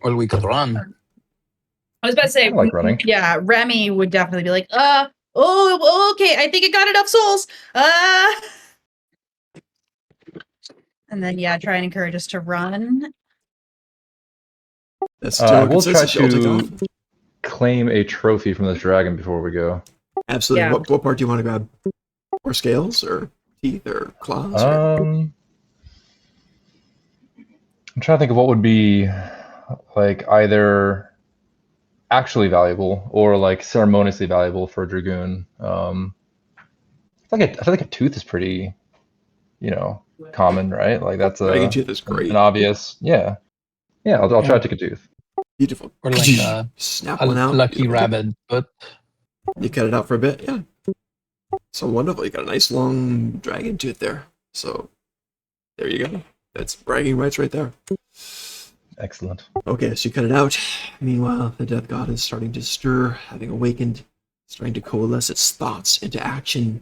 Well, we could run. I was about to say, I like running. yeah, Remy would definitely be like, oh, okay, I think it got enough souls. And then, yeah, try and encourage us to run. That's I general will try consensus. Y'all take off. to claim a trophy from this dragon before we go. Absolutely. Yeah. What part do you want to grab? Or scales, or teeth, or claws? Or... I'm trying to think of what would be like either actually valuable or like ceremoniously valuable for a dragoon. I feel like a tooth is pretty, common, right? Like that's Dragon tooth is great. an obvious, yeah. I'll try to take a tooth. Beautiful. Or like Snap a one out. lucky Beautiful. rabbit, but You cut it out for a bit, yeah. So wonderful. You got a nice long dragon tooth there. So there you go. That's bragging rights right there. Excellent. Okay, so you cut it out. Meanwhile, the Death God is starting to stir, having awakened, starting to coalesce its thoughts into action.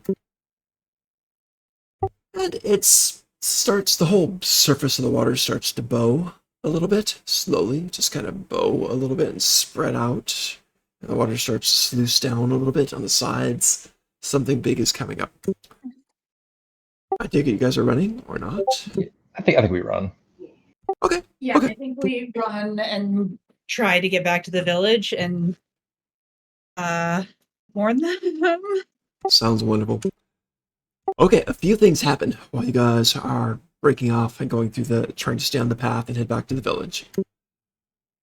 And the whole surface of the water starts to bow a little bit, slowly, just kind of bow a little bit and spread out. And the water starts to sluice down a little bit on the sides. Something big is coming up. I take it you guys are running or not? I think we run. Okay. Yeah, Okay. I think we run and try to get back to the village and warn them. Sounds wonderful. Okay, a few things happen while you guys are breaking off and going through trying to stay on the path and head back to the village.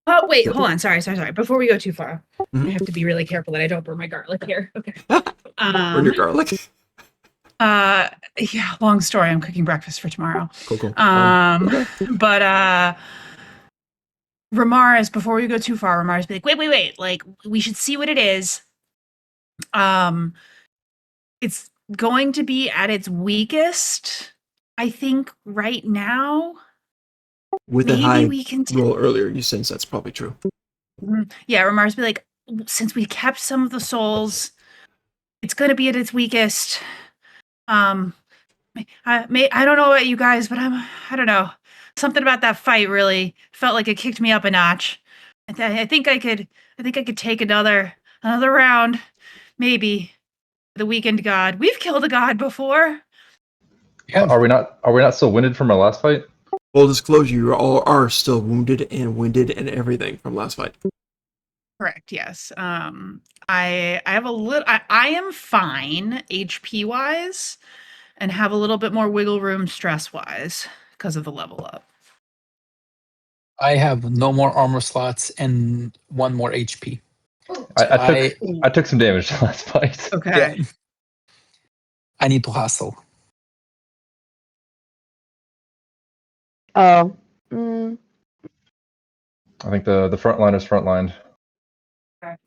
Oh, wait, hold on. Sorry. Before we go too far, Mhm. I have to be really careful that I don't burn my garlic here. Okay. Burn your garlic. Yeah, long story. I'm cooking breakfast for tomorrow. Cool. Okay. But Ramaris, before we go too far, Ramaris be like, wait, like we should see what it is. It's going to be at its weakest, I think, right now. With a Maybe high we can roll earlier, you sense that's probably true. Yeah, Ramaris be like, since we kept some of the souls, it's gonna be at its weakest. I don't know about you guys, but I don't know. Something about that fight really felt like it kicked me up a notch. I think I could take another round, maybe. The weekend god. We've killed a god before. yeah, Are we not still winded from our last fight? Full disclosure, you all are still wounded and winded and everything from last fight. Correct. Yes. I have a little. I am fine HP wise, and have a little bit more wiggle room stress wise because of the level up. I have no more armor slots and one more HP. I took some damage last fight. Okay. Yeah, I need to hustle. Oh. I think the frontliners frontlined.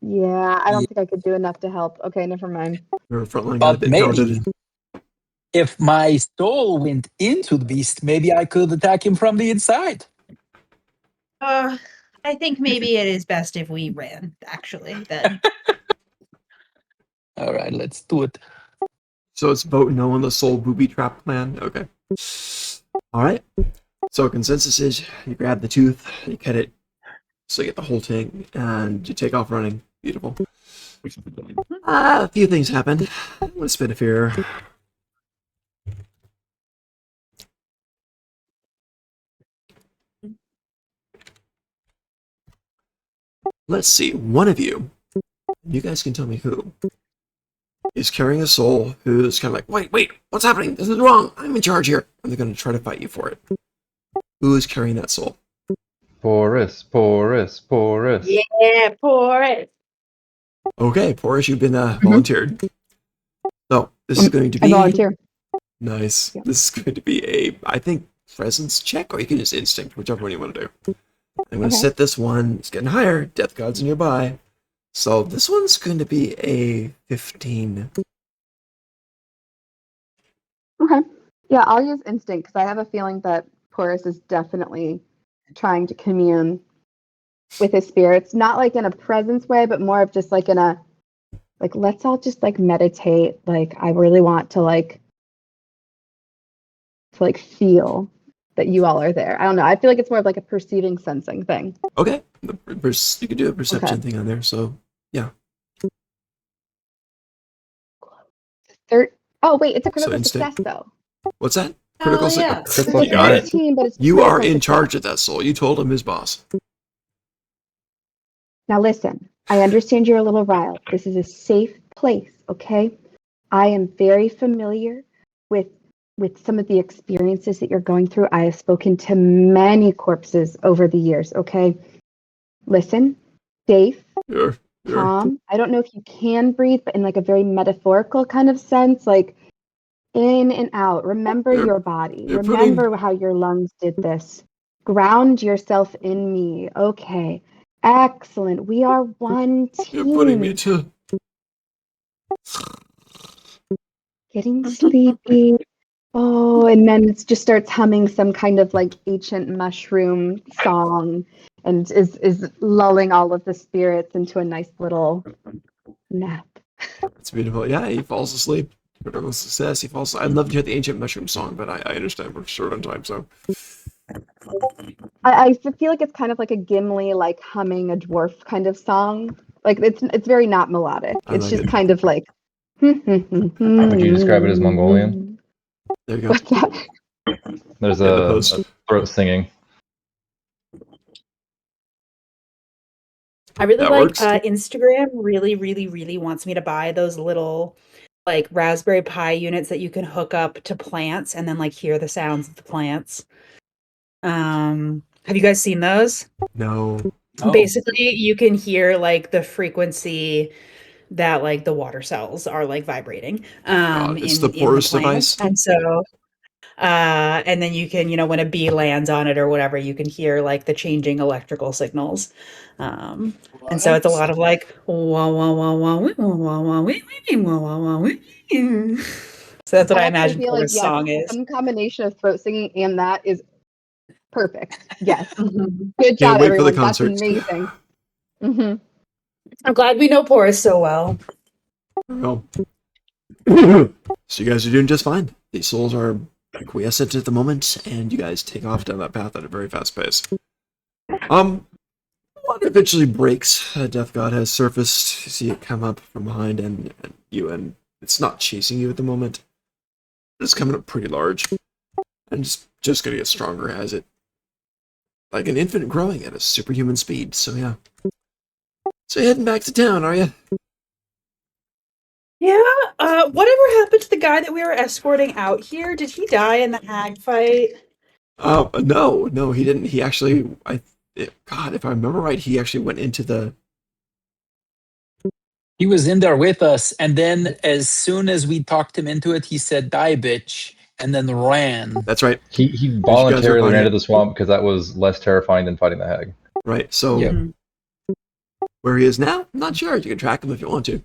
Yeah, I don't think I could do enough to help. Okay, never mind. Your frontline got a But bit maybe pounded. if my soul went into the beast, maybe I could attack him from the inside. I think maybe it is best if we ran. Actually, then. All right, let's do it. So it's vote no on the soul booby trap plan? Okay. Alright. So consensus is you grab the tooth, you cut it, so you get the whole thing, and you take off running. Beautiful. A few things happen. Let's spin a fear. Let's see. One of you guys can tell me who, is carrying a soul who's kind of like, wait, what's happening? This is wrong. I'm in charge here. And they're going to try to fight you for it. Who is carrying that soul? Porous. Yeah, pour it. Okay, Porus, you've been volunteered. So this is going to I be volunteer. nice. Yeah. This is going to be a, I think, presence check, or you can just instinct, whichever one you want to do. I'm going to Okay. set this one. It's getting higher. Death God's nearby. So this one's going to be a 15. Okay. Yeah, I'll use instinct because I have a feeling that Porus is definitely trying to commune with his spirits, not like in a presence way, but more of just like in a like let's all just like meditate. Like I really want to like feel that you all are there. I don't know. I feel like it's more of like a perceiving, sensing thing. Okay. You could do a perception Okay. thing on there. So yeah. Oh wait, it's a So critical instinct. success though. What's that? Hell Critical yeah. success. So You got it. 13, but it's You are critical in charge success. of that soul. You told him his boss. Now listen, I understand you're a little riled. This is a safe place, okay? I am very familiar with some of the experiences that you're going through. I have spoken to many corpses over the years, okay? Listen, safe, You're calm. I don't know if you can breathe, but in like a very metaphorical kind of sense, like in and out. Remember You're- your body. you're putting- Remember how your lungs did this. Ground yourself in me. Okay. Excellent. We are one You're putting me team. to. Getting sleepy. Oh, and then it just starts humming some kind of like ancient mushroom song and is lulling all of the spirits into a nice little nap. It's beautiful. Yeah, he falls asleep. Critical success. He falls. I'd love to hear the ancient mushroom song, but I understand we're short on time. So I feel like it's kind of like a Gimli like humming a dwarf kind of song. Like it's very not melodic. I It's like just it. kind of like Would you describe it as Mongolian? There you go. What's that? There's Yeah, the a post. throat singing. I really That like works. Instagram really, really, really wants me to buy those little like Raspberry Pi units that you can hook up to plants and then like hear the sounds of the plants. Have you guys seen those? No. Oh, Basically, you can hear like the frequency that like the water cells are like vibrating It's the in the porous plant. device. And so and then you can, when a bee lands on it or whatever, you can hear like the changing electrical signals. And so it's a lot of like wah wah wah wah wee, wah wah wah wee, wee, wee, wah wah wah wee. So that's what I I actually imagine feel like Porter's yes, song is. some combination of throat singing and that is perfect. Yes. Mhm. Good Can't job, wait for the everyone. That's concert. amazing. Hmm. I'm glad we know Porus so well. Well, so you guys are doing just fine. These souls are quiescent at the moment, and you guys take off down that path at a very fast pace. Water eventually breaks. A death god has surfaced. You see it come up from behind, and it's not chasing you at the moment. It's coming up pretty large, and just gonna get stronger as it, like an infant growing at a superhuman speed. So yeah. So you're heading back to town, are you? Yeah, whatever happened to the guy that we were escorting out here? Did he die in the hag fight? No, he didn't. He actually, God, if I remember right, he actually went into the. he was in there with us, and then as soon as we talked him into it, he said, "Die, bitch," and then ran. That's right. He Because you guys are voluntarily ran fighting to the swamp because that was less terrifying than fighting the hag. right. So Yep. Mhm. where he is now, I'm not sure. You can track him if you want to.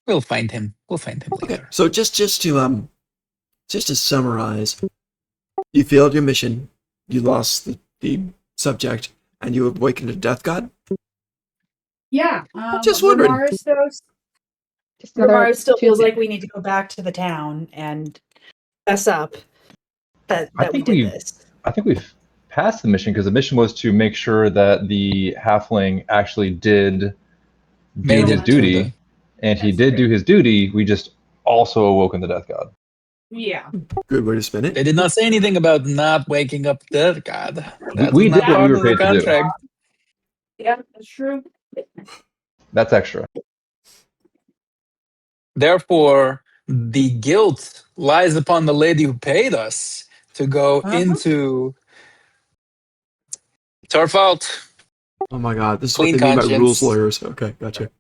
We'll find him. We'll find him Okay. later. So just to summarize, you failed your mission. You lost the subject, and you awakened a death god. Yeah. Just wondering. Ramaris, though, Just another Ramaris still feels Tuesday. like we need to go back to the town and fess up that I we think did this. I think we've passed the mission because the mission was to make sure that the halfling actually did do Made his it to duty, the. and he That's did true. do his duty. We just also awoken the death god. Yeah. Good way to spin They it. did not say anything about not waking up the god. That was We did not what we part were of the paid to do. contract. Yeah, that's true. That's extra. Therefore, the guilt lies upon the lady who paid us to go into. It's our fault. Oh my God, this is what Clean they mean by rules conscience. lawyers. Okay, gotcha.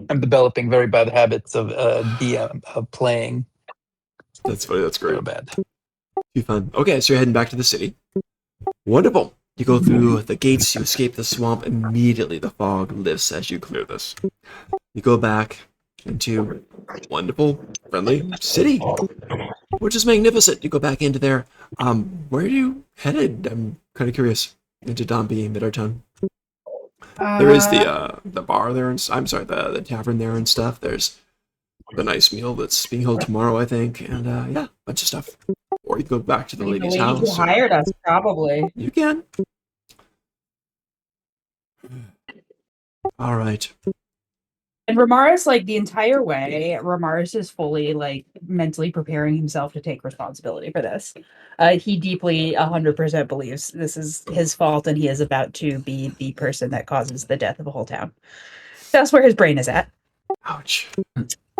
I'm developing very bad habits of DM of playing. That's funny. That's So great. bad. Too fun. Okay, so you're heading back to the city. Wonderful. You go through the gates, you escape the swamp. Immediately, the fog lifts as you clear this. You go back into wonderful, friendly city, which is magnificent. You go back into there. Where are you headed? I'm kind of curious. Into Dombey, Middertown. There is the bar there, and I'm sorry, the tavern there and stuff. There's the nice meal that's being held tomorrow, I think, and yeah, a bunch of stuff. Or you can go back to the The lady's lady who house. hired us, probably. You can. All right. And Ramaris, like the entire way, Ramaris is fully like mentally preparing himself to take responsibility for this. He deeply 100% believes this is his fault and he is about to be the person that causes the death of a whole town. That's where his brain is at. Ouch.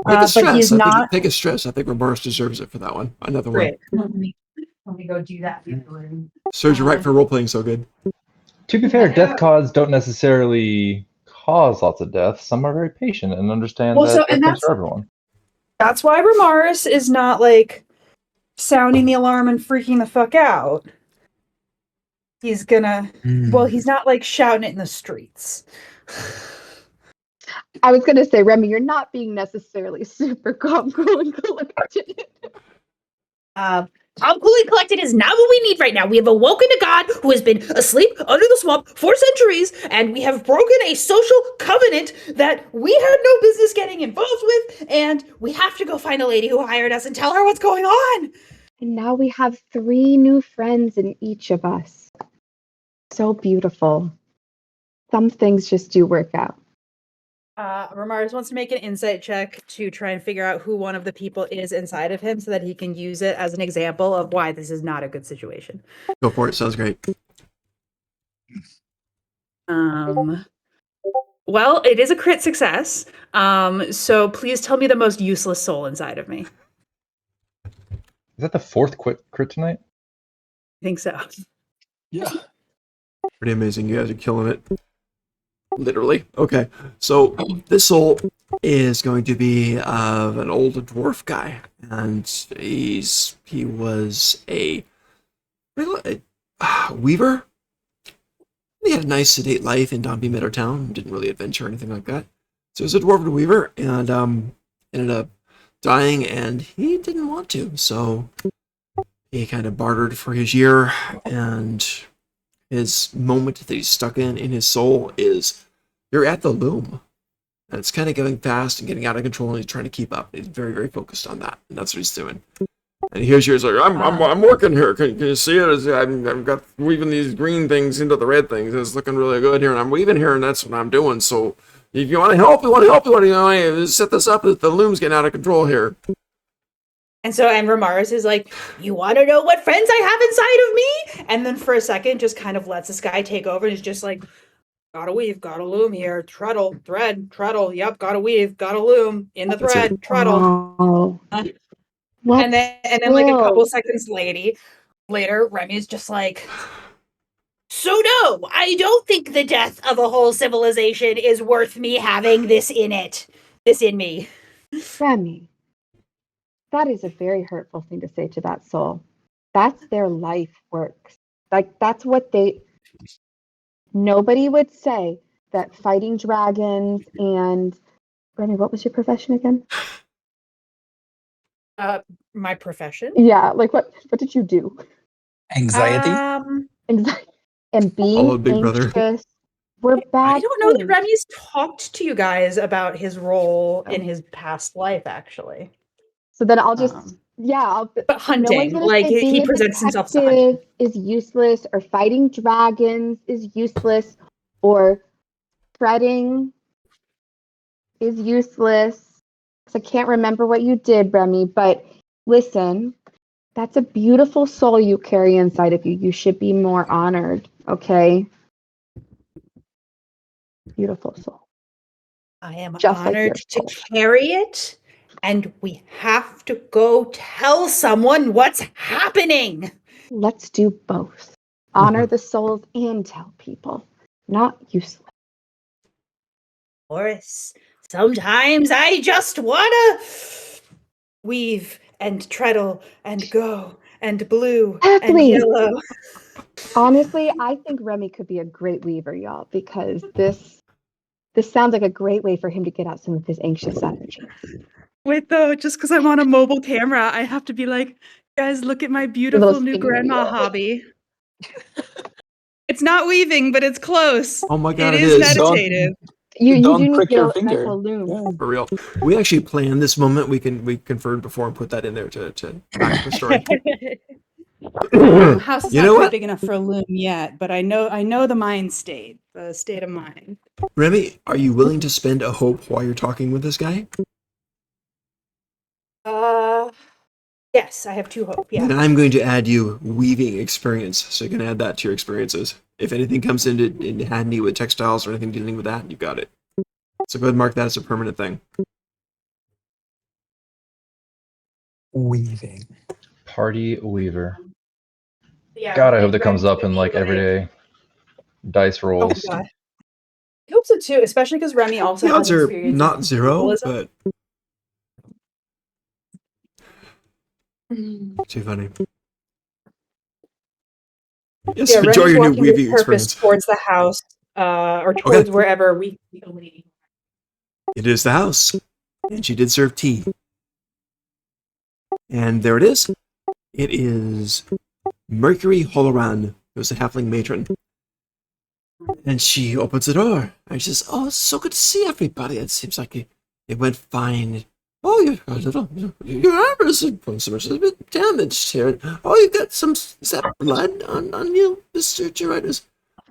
But he's not Take a stress. I think Remorse deserves it for that one. Another one. great. Let me go do that. Serves you right for role playing so good. To be fair, death causes don't necessarily cause lots of deaths. Some are very patient and understand Well, that so- and death comes that's- for everyone. That's why Ramaris is not like sounding the alarm and freaking the fuck out. He's gonna, well, he's not like shouting it in the streets. I was going to say, Remy, you're not being necessarily super calm, cool, and collected. Calm, cool, and collected is not what we need right now. We have awoken a god who has been asleep under the swamp for centuries, and we have broken a social covenant that we had no business getting involved with, and we have to go find a lady who hired us and tell her what's going on. And now we have 3 new friends in each of us. So beautiful. Some things just do work out. Ramaris wants to make an insight check to try and figure out who one of the people is inside of him so that he can use it as an example of why this is not a good situation. Go for it. Sounds great. Well, it is a crit success. So please tell me the most useless soul inside of me. Is that the 4th crit tonight? I think so. Yeah. Pretty amazing. You guys are killing it. Literally. Okay. So this soul is going to be of an old dwarf guy, and he was a weaver. He had a nice sedate life in Dombey Middertown. Didn't really adventure or anything like that. So he was a dwarven weaver, and ended up dying, and he didn't want to. So he kind of bartered for his year, and his moment that he's stuck in his soul is you're at the loom. And it's kind of getting fast and getting out of control, and he's trying to keep up. He's very, very focused on that, and that's what he's doing. And he hears you, he's like, I'm working here. Can you see it? I've got weaving these green things into the red things. It's looking really good here, and I'm weaving here, and that's what I'm doing. So if you want to help, set this up. The loom's getting out of control here. And Ramaris is like, you want to know what friends I have inside of me? And then for a second, just kind of lets this guy take over. And he's just like, gotta weave, gotta loom here. Treadle, thread, treadle. Yep, gotta weave, gotta loom. In the thread, treadle. Oh. And then like a couple seconds later, Remy's just like, so no, I don't think the death of a whole civilization is worth me having this in me. Remy, that is a very hurtful thing to say to that soul. That's their life works. Like, that's what nobody would say that fighting dragons and, Remy, what was your profession again? My profession? Yeah, like what did you do? Anxiety. Anxiety. And being Big Brother. anxious were bad I don't know that things. Remy's talked to you guys about his role in his past life, actually. So then I'll just, But hunting, no one's gonna like say he being a presents himself as a hunter. detective is useless, or fighting dragons is useless, or fretting is useless. I can't remember what you did, Remy, but listen, that's a beautiful soul you carry inside of you. You should be more honored, okay? Beautiful soul. I am Just like honored your to soul. carry it, and we have to go tell someone what's happening. Let's do both. Honor the souls and tell people. Not useless. Horace, sometimes I just wanna weave and treadle and go and blue and Exactly. yellow. Honestly, I think Remy could be a great weaver, y'all, because this sounds like a great way for him to get out some of his anxious energy. Wait, though, just because I'm on a mobile camera, I have to be like, guys, look at my beautiful new spinning grandma wheel. hobby. It's not weaving, but it's close. Oh my god, It it is is. meditative. You Don't do need prick to your get a nice finger. little loom. Yeah. For real. We actually planned this moment. We conferred before and put that in there to back up the story. House is You not know quite what? big enough for a loom yet, but I know the mind state, the state of mind. Remy, are you willing to spend a hope while you're talking with this guy? Yes, I have 2 hope. Yeah. Then I'm going to add you weaving experience, so you can add that to your experiences. If anything comes in handy with textiles or anything dealing with that, you got it. So go ahead and mark that as a permanent thing. Weaving. Party Weaver. Yeah. God, I hope that Rem's comes up gonna in be like everyday dice Oh rolls. god. I hope so too, especially because Remy also The has odds are experience not in zero, cannibalism. but too funny. Yes, Yeah, enjoy Remy's your new walking with weaving purpose experience. towards the house, or Okay. towards wherever we meet a lady. It is the house, and she did serve tea. And there it is. It is Mercury Holoran, who's the halfling matron. And she opens the door. And she says, "Oh, it's so good to see everybody. It seems like it went fine. Oh, your armor is a bit damaged here. Oh, you got some, is that blood on you, Mr. Gerardus?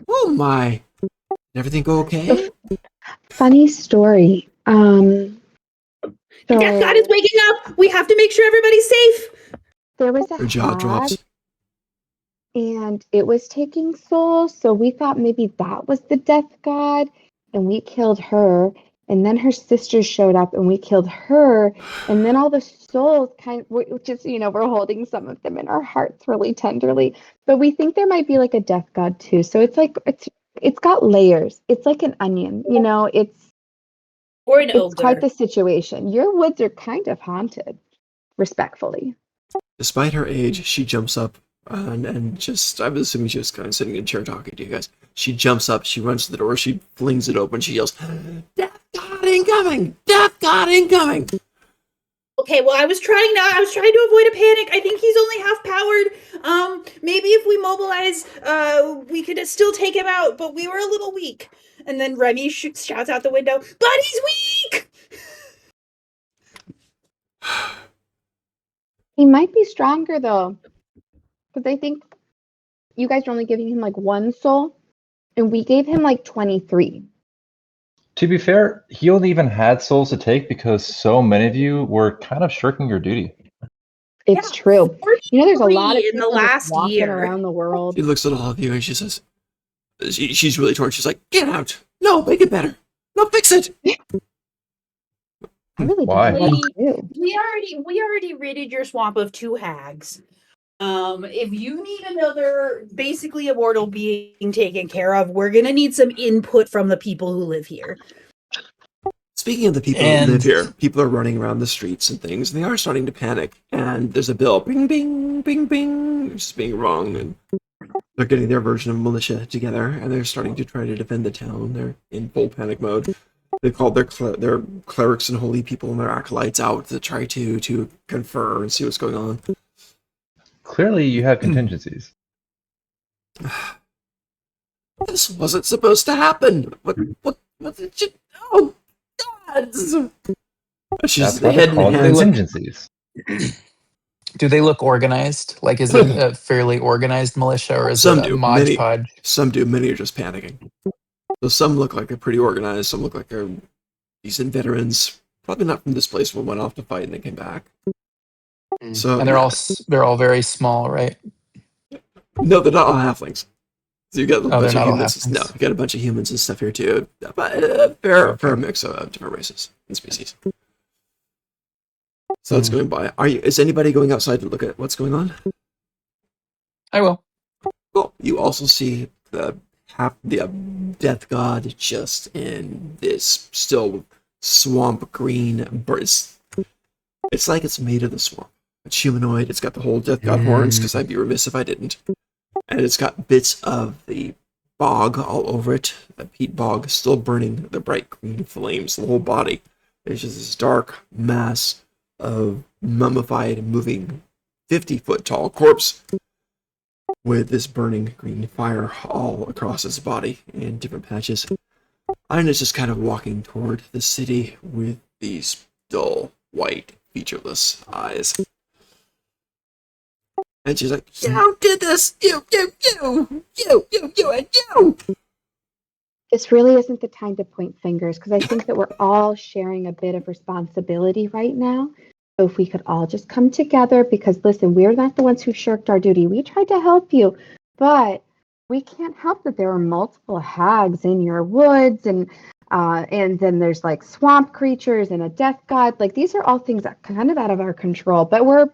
Oh my. Did everything go okay?" Funny story. The Death God is So waking up! We have to make sure everybody's safe! there was a Her jaw hag, drops. and it was taking souls, so we thought maybe that was the death god, and we killed her. And then her sisters showed up, and we killed her. And then all the souls which is, we're holding some of them in our hearts really tenderly. But we think there might be like a death god too. So it's like it's got layers. It's like an onion, Or an it's quite ogre. the situation. Your woods are kind of haunted, respectfully. Despite her age, she jumps up and just, I'm assuming she was kind of sitting in a chair talking to you guys. She jumps up, she runs to the door, she flings it open, she yells, "Death God incoming! Death God incoming!" Okay, well, I was trying to avoid a panic. I think he's only half powered. Maybe if we mobilize, we could still take him out, but we were a little weak. And then Remy shouts out the window, "But he's weak!" He might be stronger though, because I think you guys are only giving him like 1 soul, and we gave him like 23. To be fair, he only even had souls to take because so many of you were kind of shirking your duty. It's Yeah, true. There's a lot of in the people just last walking year. around the world. She looks at all of you and she says, she's really torn. She's like, "Get out! No, make it better! No, fix it!" I really Why? don't know what to do. We already raided your swamp of 2 hags. If you need another, basically immortal being taken care of, we're gonna need some input from the people who live here. Speaking of the people who live here, people are running around the streets and things, and they are starting to panic. And there's a bill, bing, bing, bing, bing, just being rung, and they're getting their version of militia together, and they're starting to try to defend the town. They're in full panic mode. They called their clerics and holy people and their acolytes out to try to confer and see what's going on. Clearly, you have contingencies. This wasn't supposed to happen. What did you? Oh God! She's That's the why head they're in called hands. contingencies. Do they look organized? Like, is it a fairly organized militia, or is Some it a do. Mod Podge? Some do. Many are just panicking. So some look like they're pretty organized. Some look like they're decent veterans. Probably not from this place, but went off to fight and they came back. So And they're all very small, right? no, they're not all halflings. So you got a Oh, they're bunch of not all humans. No, halflings. you got a bunch of humans and stuff here too. But fair mix of different races and species. So it's going by. Is anybody going outside to look at what's going on? I will. Cool. You also see the death god just in this still swamp green burst. It's like it's made of the swamp. It's humanoid. It's got the whole death god horns, because I'd be remiss if I didn't. And it's got bits of the bog all over it. The peat bog still burning the bright green flames. The whole body is just this dark mass of mummified, moving 50-foot tall corpse with this burning green fire all across its body in different patches. And it's just kind of walking toward the city with these dull, white, featureless eyes. And she's like, "You did this! You, and you!" This really isn't the time to point fingers because I think that we're all sharing a bit of responsibility right now. So if we could all just come together, because listen, we're not the ones who shirked our duty. We tried to help you, but we can't help that there are multiple hags in your woods, and then there's like swamp creatures and a death god. Like these are all things that are kind of out of our control, but we're,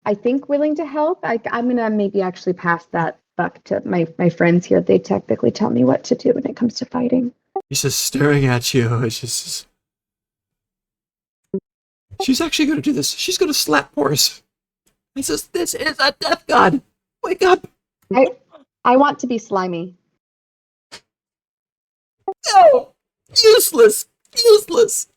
I think, willing to help. I'm gonna maybe actually pass that buck to my friends here. They technically tell me what to do when it comes to fighting. He's just staring at you. It's just... She's actually going to do this. She's going to slap Boris. He says, "This is a death god. Wake up." I want to be slimy. No! Useless! Useless!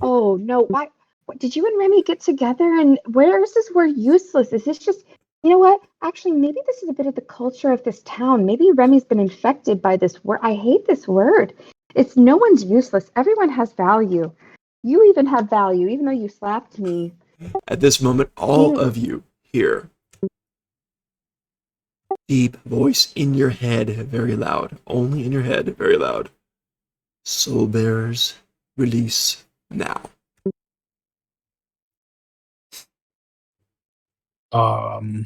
Oh no, why what, did you and Remy get together, and where is this word useless? Is this just, you know what? Actually, maybe this is a bit of the culture of this town. Maybe Remy's been infected by this word. I hate this word. It's no one's useless. Everyone has value. You even have value, even though you slapped me. At this moment, all of you hear deep voice in your head, very loud. Only in your head, very loud. "Soul bearers, release now." Say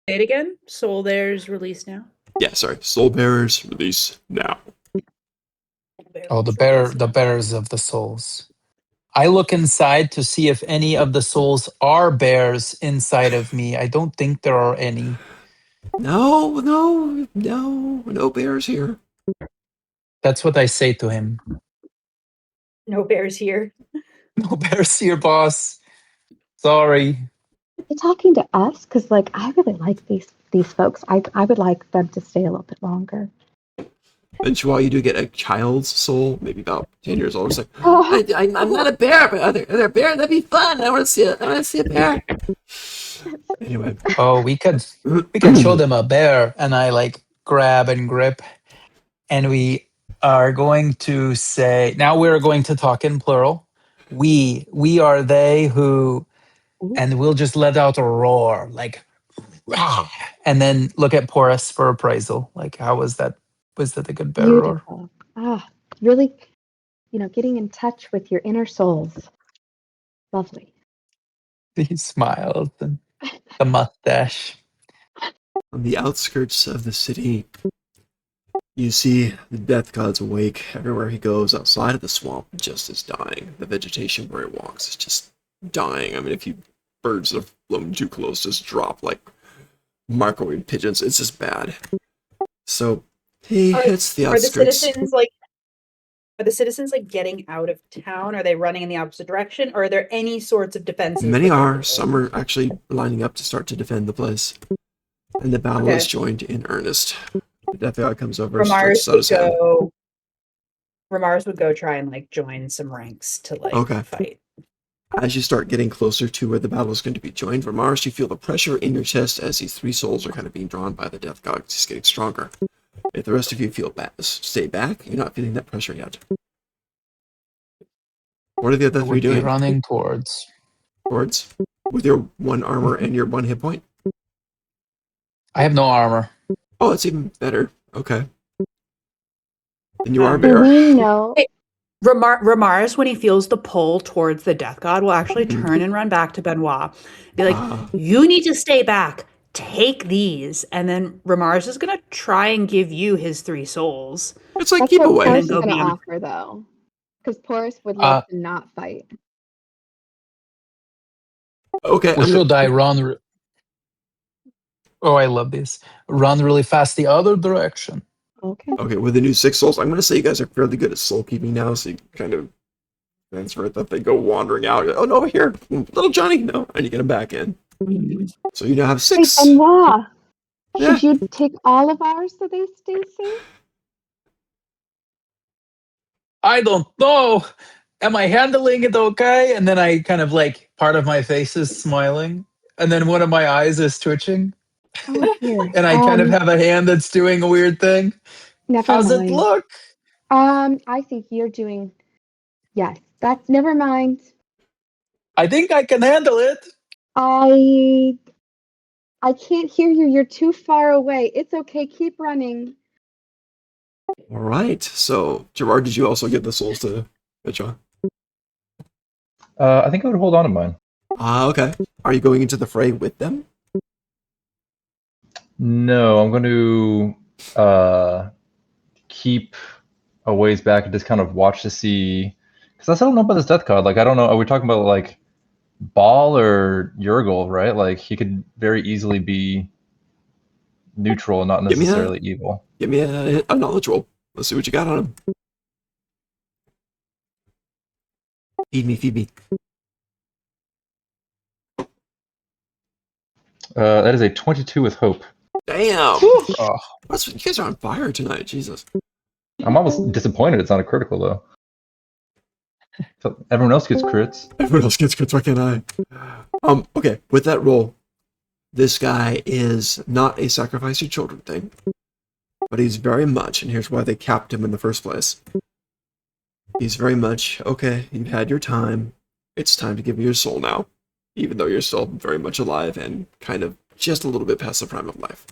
it again. Soul There's released now. Yeah, sorry. "Soul bearers, release now." Oh, the bearers of the souls. I look inside to see if any of the souls are bears inside of me. I don't think there are any. No bears here. That's what I say to him. No bears here. No bears here, boss. Sorry. Are you talking to us? Because like I really like these folks. I would like them to stay a little bit longer. Eventually, you do get a child's soul, maybe about 10 years old. It's like, Oh, I'm not a bear, but are there bears? That'd be fun. I want to see a bear. Anyway, Oh, we could show them a bear, and I like grab and grip, and we are going to say now we're going to talk in plural. We are they who, and we'll just let out a roar like, "Rah!" And then look at Porus for appraisal. Like, how was that? Was that a good bear roar? beautiful. Really, getting in touch with your inner souls. Lovely. He smiles and the mustache. on the outskirts of the city, you see the death god's awake. Everywhere he goes outside of the swamp, just is dying. The vegetation where he walks is just dying. I mean, if you birds that have flown too close just drop like microwave pigeons. It's just bad. So he hits the outskirts. Are the citizens like getting out of town? Are they running in the opposite direction? Or are there any sorts of defenses? Many are. Some are actually lining up to start to defend the place. And the battle is joined in earnest. The death god comes over. Ramars would go try and like join some ranks to like fight. As you start getting closer to where the battle is going to be joined, Ramars, you feel the pressure in your chest as these three souls are kind of being drawn by the death god. It's getting stronger. If the rest of you feel stay back, you're not feeling that pressure yet. What are the other three doing? Running towards. Towards? With your one armor and your one hit point? I have no armor. Oh, it's even better. Okay. Then you are a bear. We know. Ramars, when he feels the pull towards the death god, will actually turn and run back to Benoit. Be like, you need to stay back. Take these. And then Ramars is going to try and give you his three souls. It's like, keep away. Porus is going to offer, though. Because Porus would love to not fight. Okay. Or should I run? Oh, I love this. Run really fast the other direction. Okay, with the new 6 souls, I'm going to say you guys are fairly good at soul keeping now, so you kind of transfer it that they go wandering out. Oh, no, over here. Little Johnny, no. And you get him back in. So you now have 6. Benoit. Yeah. Should you take all of ours so they stay safe? I don't know. Am I handling it okay? And then I kind of like part of my face is smiling, and then one of my eyes is twitching, Oh dear. and I kind of have a hand that's doing a weird thing. Never How's it mind. look? I think you're doing. Yes, that's never mind. I think I can handle it. I can't hear you. You're too far away. It's okay. Keep running. All right. So, Gerard, did you also give the souls to Mitchell? I think I would hold on to mine. Okay. Are you going into the fray with them? No, I'm going to keep a ways back and just kind of watch to see, because I still don't know about this death god. Like, I don't know. Are we talking about like Baal or Urgel, right? Like, he could very easily be neutral and not Give me necessarily evil. Give me a knowledge roll. Let's see what you got on him. Feed me, feed me. That is a 22 with hope. Damn. Whew. Oh, You guys are on fire tonight. Jesus. I'm almost disappointed it's not a critical though. So everyone else gets crits. Everyone else gets crits. Why can't I? Okay. With that roll, this guy is not a sacrifice your children thing, but he's very much, and here's why they capped him in the first place. He's very much, okay, you've had your time. It's time to give me your soul now, even though you're still very much alive and kind of just a little bit past the prime of life.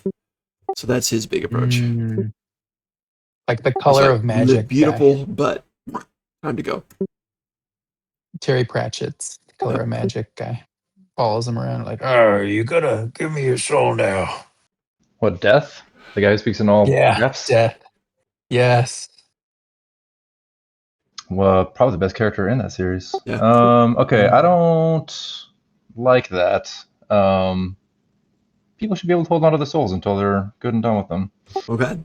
So that's his big approach. like the He's color like, of magic live beautiful, but time to go. Terry Pratchett's the color of magic guy. Follows him around like, oh, you gotta give me your soul now. What, Death? The guy who speaks in all Yeah, deaths? death. Yes. Well, probably the best character in that series. Yeah. Okay, I don't like that. People should be able to hold on to the souls until they're good and done with them. Okay. Am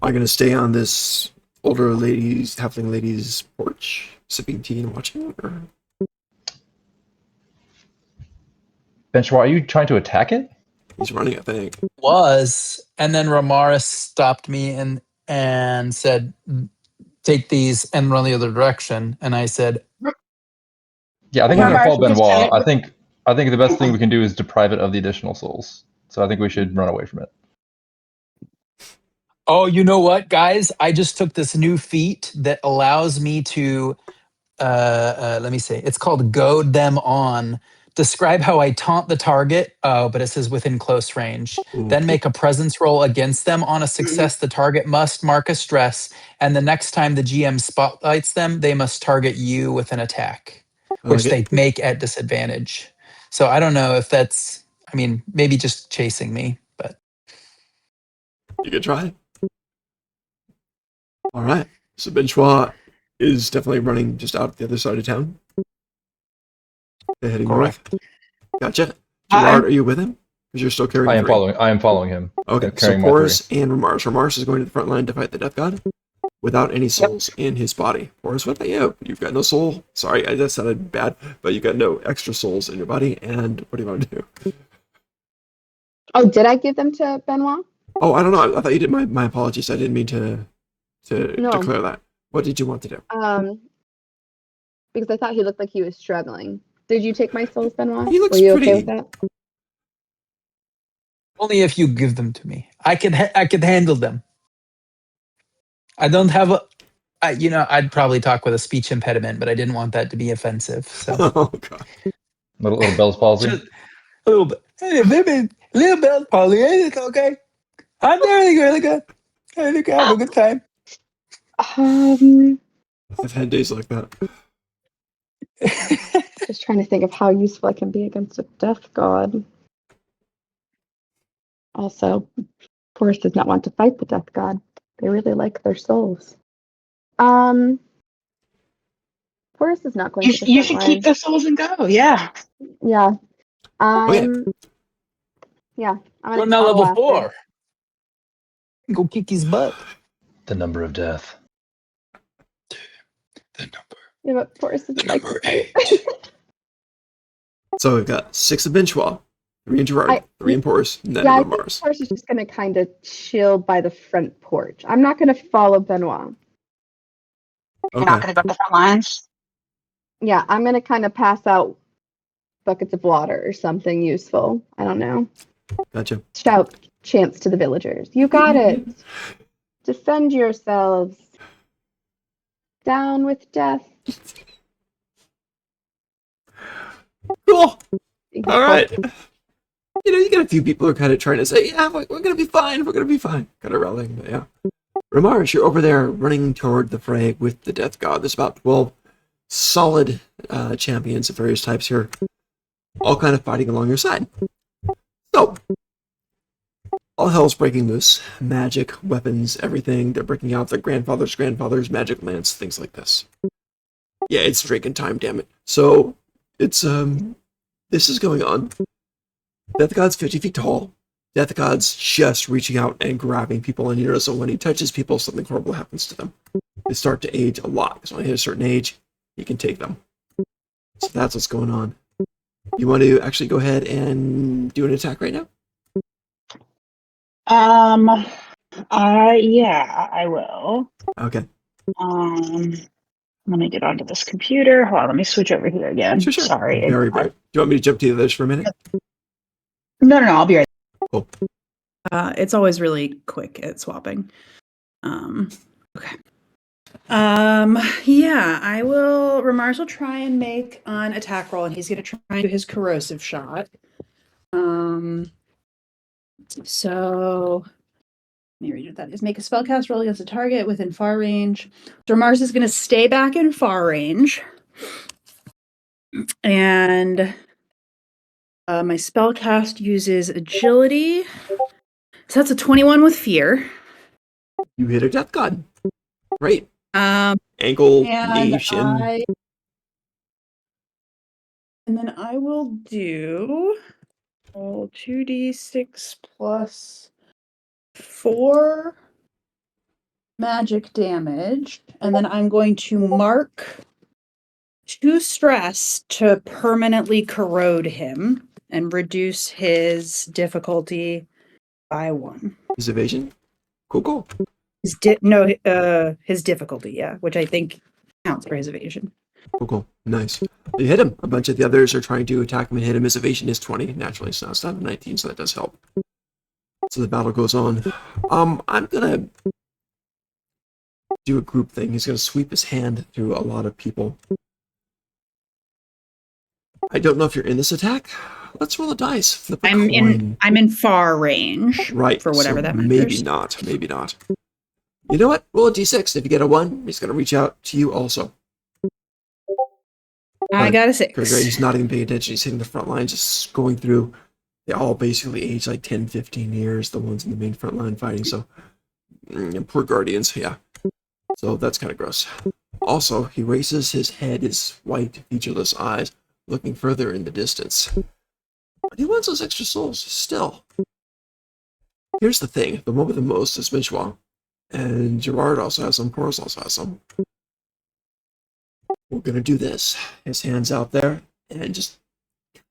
I going to stay on this older lady's, halfling lady's porch, sipping tea and watching? Or? Benchwa, are you trying to attack it? He's running, I think. Was, and then Ramaris stopped me and said, take these and run the other direction. And I said, Yeah, I think I'm gonna Mars, follow just Benoit. tell it. I think the best thing we can do is deprive it of the additional souls. So I think we should run away from it. oh, you know what, guys? I just took this new feat that allows me to, let me say, it's called Goad Them On. Describe how I taunt the target. Oh, but it says within close range. Ooh. Then make a presence roll against them. On a success, the target must mark a stress. And the next time the GM spotlights them, they must target you with an attack, I which like they it. make at disadvantage. So I don't know if that's, I mean, maybe just chasing me, but You can try. All right. So Benchwa is definitely running just out the other side of town. They're heading correct. north. Gotcha. Gerard, are you with him? Because you're still carrying I am three. following him. Okay, so Carrying my Porus three. and Ramars. Ramars is going to the front line to fight the Death God without any souls in his body. Porus, what about you? You've got no soul. Sorry, that sounded bad, but you've got no extra souls in your body. And what do you want to do? Oh, did I give them to Benoit? Oh, I don't know. I thought you did. My apologies. I didn't mean to No. declare that. What did you want to do? Because I thought he looked like he was struggling. Did you take my souls, Benoit? He looks Were you pretty- okay with that? Only if you give them to me. I could handle them. I don't have a, I'd probably talk with a speech impediment, but I didn't want that to be offensive. So Oh god. Little Bell's palsy. just a little bit, little bit, probably. It's okay. I'm doing really good. I think I have a good time. I've had days like that. Just trying to think of how useful I can be against a death god. Also, Forrest does not want to fight the death god. They really like their souls. Forrest is not going to the You front should line. keep the souls and go. Yeah. Yeah. yeah. Yeah. I'm We're gonna now follow level after. 4. Go kick his butt. The number of death. The number. Yeah, but Forrest doesn't like to Number fight. 8. So we've got 6 of Benchwa, 3 and Gerard, 3 and Porus, and then Yeah, I everyone think Mars. Forrest is just going to kind of chill by the front porch. I'm not going to follow Benoit. You're not Okay, going to go to the front lines. Yeah, I'm going to kind of pass out buckets of water or something useful. I don't know. gotcha. Shout chants to the villagers. You got it. Defend yourselves. Down with death. Cool. You All right. You get a few people who are kind of trying to say, yeah, we're going to be fine. We're going to be fine. Kind of rallying, but yeah. Ramars, you're over there running toward the fray with the Death God. There's about 12 solid champions of various types here, all kind of fighting along your side. So, all hell's breaking loose. Magic, weapons, everything. They're breaking out their grandfather's magic lance, things like this. Yeah, it's drinking time, damn it. So, it's, this is going on. Death God's 50 feet tall. Death God's just reaching out and grabbing people, and you notice that when he touches people, something horrible happens to them. They start to age a lot, because when they hit a certain age, he can take them. So that's what's going on. You want to actually go ahead and do an attack right now? Yeah, I will. Okay. Let me get onto this computer. Hold on, let me switch over here again. Sure. Sorry. Very brave. Do you want me to jump to the others for a minute? No, I'll be right. Cool. It's always really quick at swapping. Okay. Yeah, I will. Ramars will try and make an attack roll, and he's going to try and do his corrosive shot. So let me read what that is. Make a spellcast roll against a target within far range. So Ramars is going to stay back in far range, and my spellcast uses agility. So that's a 21 with fear. You hit a Death God. Great. And Ankle, knee, shin. And then I will do 2d6 plus 4 magic damage, and then I'm going to mark 2 stress to permanently corrode him and reduce his difficulty by 1. His evasion. Cool. His difficulty, yeah, which I think counts for his evasion. Cool. Nice. You hit him. A bunch of the others are trying to attack him and hit him. His evasion is 20, naturally, so it's not a 19, so that does help. So the battle goes on. I'm gonna do a group thing. He's gonna sweep his hand through a lot of people. I don't know if you're in this attack. Let's roll a dice. Flip a coin. I'm in far range. Right. For whatever so that matters. Maybe not. You know what? Roll a d6. If you get a 1, he's gonna reach out to you also. I got a 6. Great. He's not even paying attention. He's hitting the front line, just going through. They all basically age like 10, 15 years, the ones in the main front line fighting. So, poor Guardians, yeah. So that's kind of gross. Also, he raises his head, his white, featureless eyes, looking further in the distance. But he wants those extra souls, still. Here's the thing. The one with the most is Minchua. And Gerard also has some, Porus also has some. We're gonna do this. His hand's out there, and just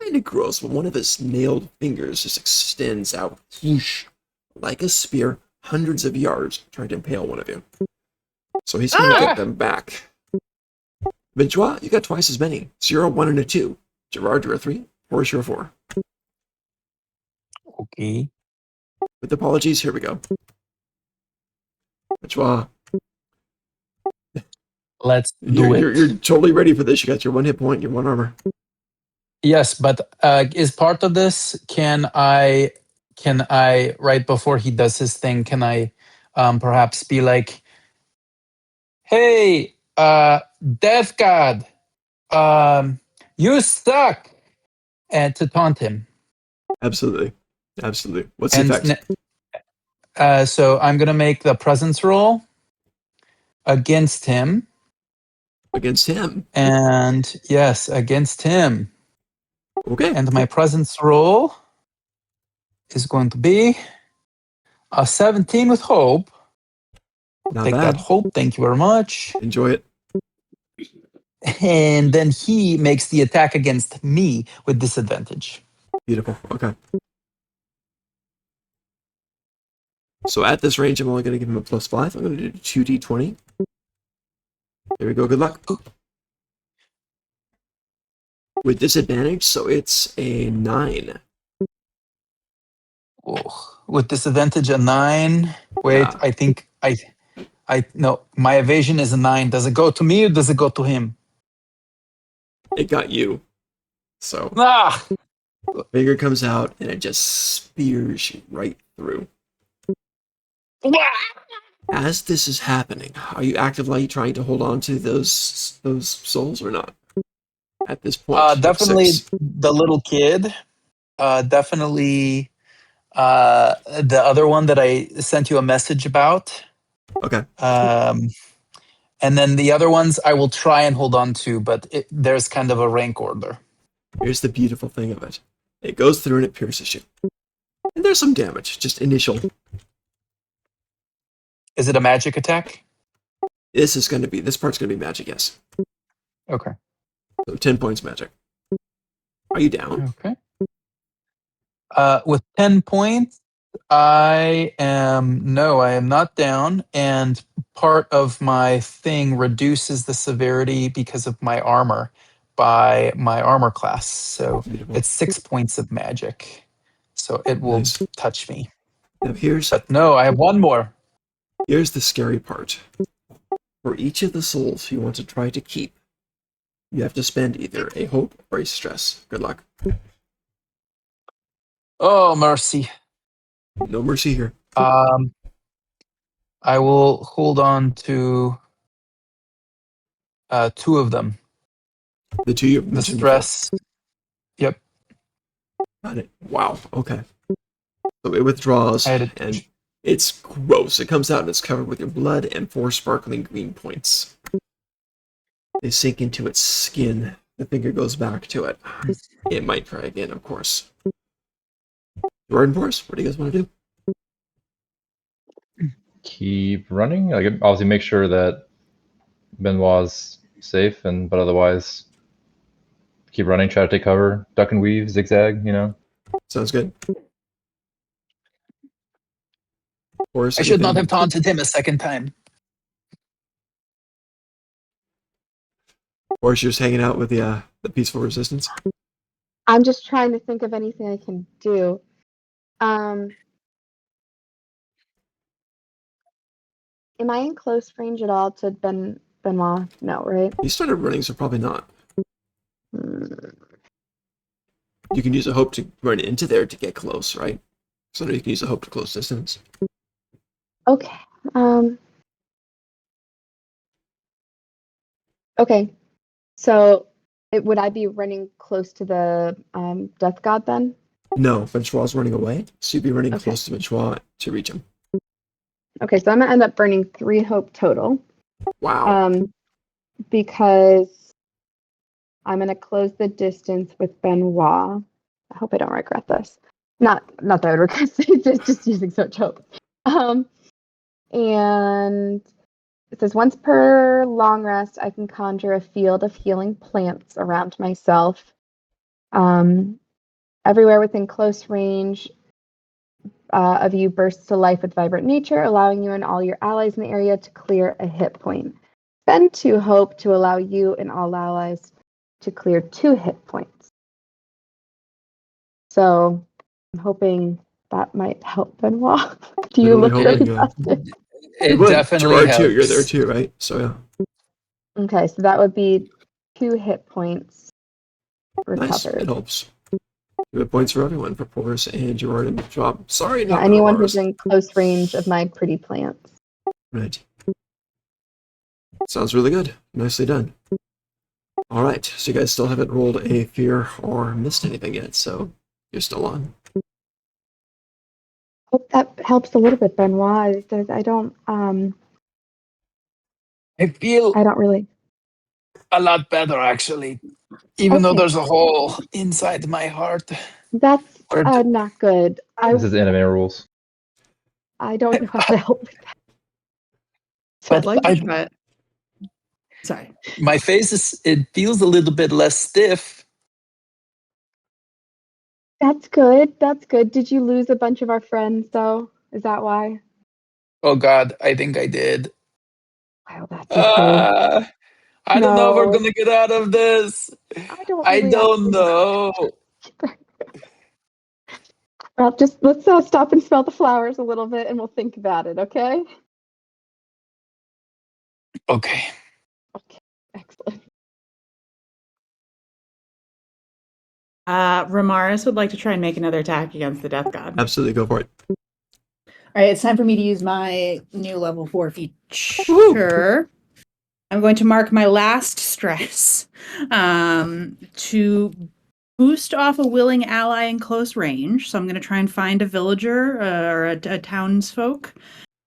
kind of gross, but one of his nailed fingers just extends out, whoosh, like a spear, hundreds of yards, trying to impale one of you. So he's gonna get them back. Ventura, you got twice as many. So you're a 1 and a 2. Gerard, you're a 3. Porus, you're a 4. Okay. With apologies, here we go. Ventura, Let's do it. you're totally ready for this. You got your 1 hit point, your 1 armor. Yes, but is part of this? Can I right before he does his thing? Can I perhaps be like, "Hey, Death God, you suck," and to taunt him? Absolutely. What's the effect? So I'm gonna make the presence roll against him. Against him. And yes, against him. Okay. And my presence roll is going to be a 17 with hope. Not Take bad. that hope. Thank you very much. Enjoy it. And then he makes the attack against me with disadvantage. Beautiful. Okay. So at this range, I'm only going to give him a +5. I'm going to do 2d20. There we go. Good luck. With disadvantage, so it's a 9. Oh, with disadvantage, a 9. Wait, Yeah, I think no. My evasion is a 9. Does it go to me or does it go to him? it got you. So Ah! the finger comes out and it just spears you right through. As this is happening, are you actively trying to hold on to those souls or not? At this point, you have Definitely 6. the little kid. Definitely the other one that I sent you a message about. Okay. Um, and then the other ones I will try and hold on to, but there's kind of a rank order. Here's the beautiful thing of it. It goes through and it pierces you. And there's some damage, just initial. Is it a magic attack? This part's going to be magic, yes. Okay. So 10 points magic. Are you down? Okay. With 10 points, I am not down, and part of my thing reduces the severity because of my armor by my armor class. So Beautiful. it's 6 points of magic. So it will Nice. touch me. Now here's But no, I have one more. the scary part. For each of the souls you want to try to keep, you have to spend either a hope or a stress. Good luck. Oh, mercy. No mercy here. Um, I will hold on to 2 of them. The 2 you The mentioned before. stress. Yep. Got it. Wow. Okay. So it withdraws, I had it. and it's gross. It comes out and it's covered with your blood and 4 sparkling green points. They sink into its skin. The finger goes back to it. It might try again, of course. Jordan, Boris, what do you guys want to do? Keep running. Like obviously, make sure that Benoit's safe, but otherwise, keep running. Try to take cover, duck and weave, zigzag. Sounds good. Boris, I should not anything? have taunted him a second time. Boris, you're just hanging out with the peaceful resistance? I'm just trying to think of anything I can do. Am I in close range at all to Benoit? No, right? You started running, so probably not. Hmm. You can use a hope to run into there to get close, right? So you can use a hope to close distance. Okay. Okay. So, would I be running close to the death god then? No, Benchois running away, so you'd be running Okay. close to Benchois to reach him. Okay, so I'm gonna end up burning 3 hope total. Wow. Because I'm gonna close the distance with Benoit. I hope I don't regret this. Not that I would regret it, just using so much hope. And it says once per long rest, I can conjure a field of healing plants around myself. Everywhere within close range of you bursts to life with vibrant nature, allowing you and all your allies in the area to clear a hit point. Spend 2 hope to allow you and all allies to clear 2 hit points. So I'm hoping that might help Benoit. Do you Literally look really hoping, busted? it It would. definitely Gerard too. You're there helps. too, right? So yeah. Okay, so that would be 2 hit points Nice. It recovered. helps. Good points for everyone, for Boris and Gerard and Benchois. Sorry, Yeah, not anyone who's Mars. in close range of my pretty plants. Right. Sounds really good. Nicely done. All right, so you guys still haven't rolled a fear or missed anything yet, so you're still on. Hope that helps a little bit, Benoit. I don't I feel really. a lot better, actually, even though Okay, there's a hole inside my heart. that's Where not good. This is anime rules. I don't know how to help with that. I'd but like to try it. Sorry. my face it feels a little bit less stiff. That's good. That's good. Did you lose a bunch of our friends, though? Is that why? Oh God, I think I did. Oh, that's okay. I don't know if we're No, gonna get out of this. I don't I really don't actually know. know. Well, just let's stop and smell the flowers a little bit, and we'll think about it. Okay? Okay. Okay. Excellent. Ramaris would like to try and make another attack against the Death God. Absolutely, go for it. All right, it's time for me to use my new level 4 Woo! feature. I'm going to mark my last stress to boost off a willing ally in close range. So I'm going to try and find a villager or a townsfolk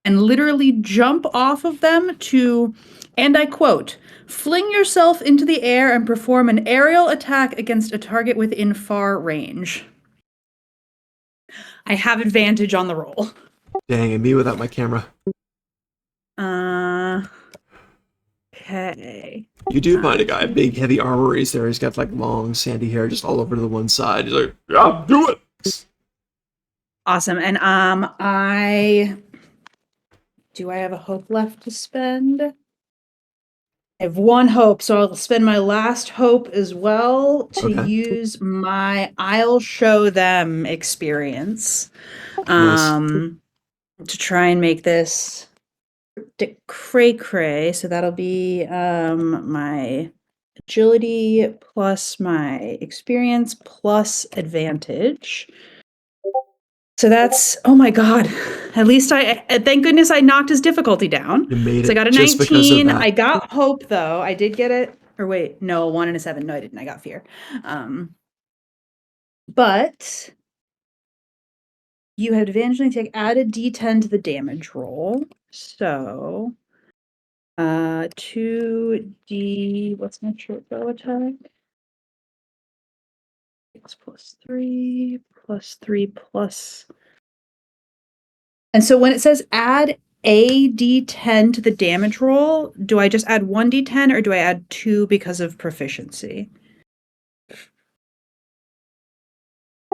and literally jump off of them to, and I quote, fling yourself into the air and perform an aerial attack against a target within far range. I have advantage on the roll. Dang, and me without my camera. Okay. You do find a guy, big, heavy armor. He's there. He's got like long, sandy hair just all over to the one side. He's like, yeah, do it. Awesome. And do I have a hope left to spend? I have one hope, so I'll spend my last hope as well to Okay. use my I'll show them experience. Nice. To try and make this cray cray. So that'll be my agility plus my experience plus advantage. So that's, oh my God. At least thank goodness I knocked his difficulty down. You made So I it got a just because of 19. that. I got hope though. I did get it. Or wait, no, 1 and a 7. No, I didn't. I got fear. But you have advantage and take added D10 to the damage roll. So 2D, what's my short bow attack? 6 plus 3 plus 3 plus. And so when it says add a D10 to the damage roll, do I just add 1 D10 or do I add 2 because of proficiency?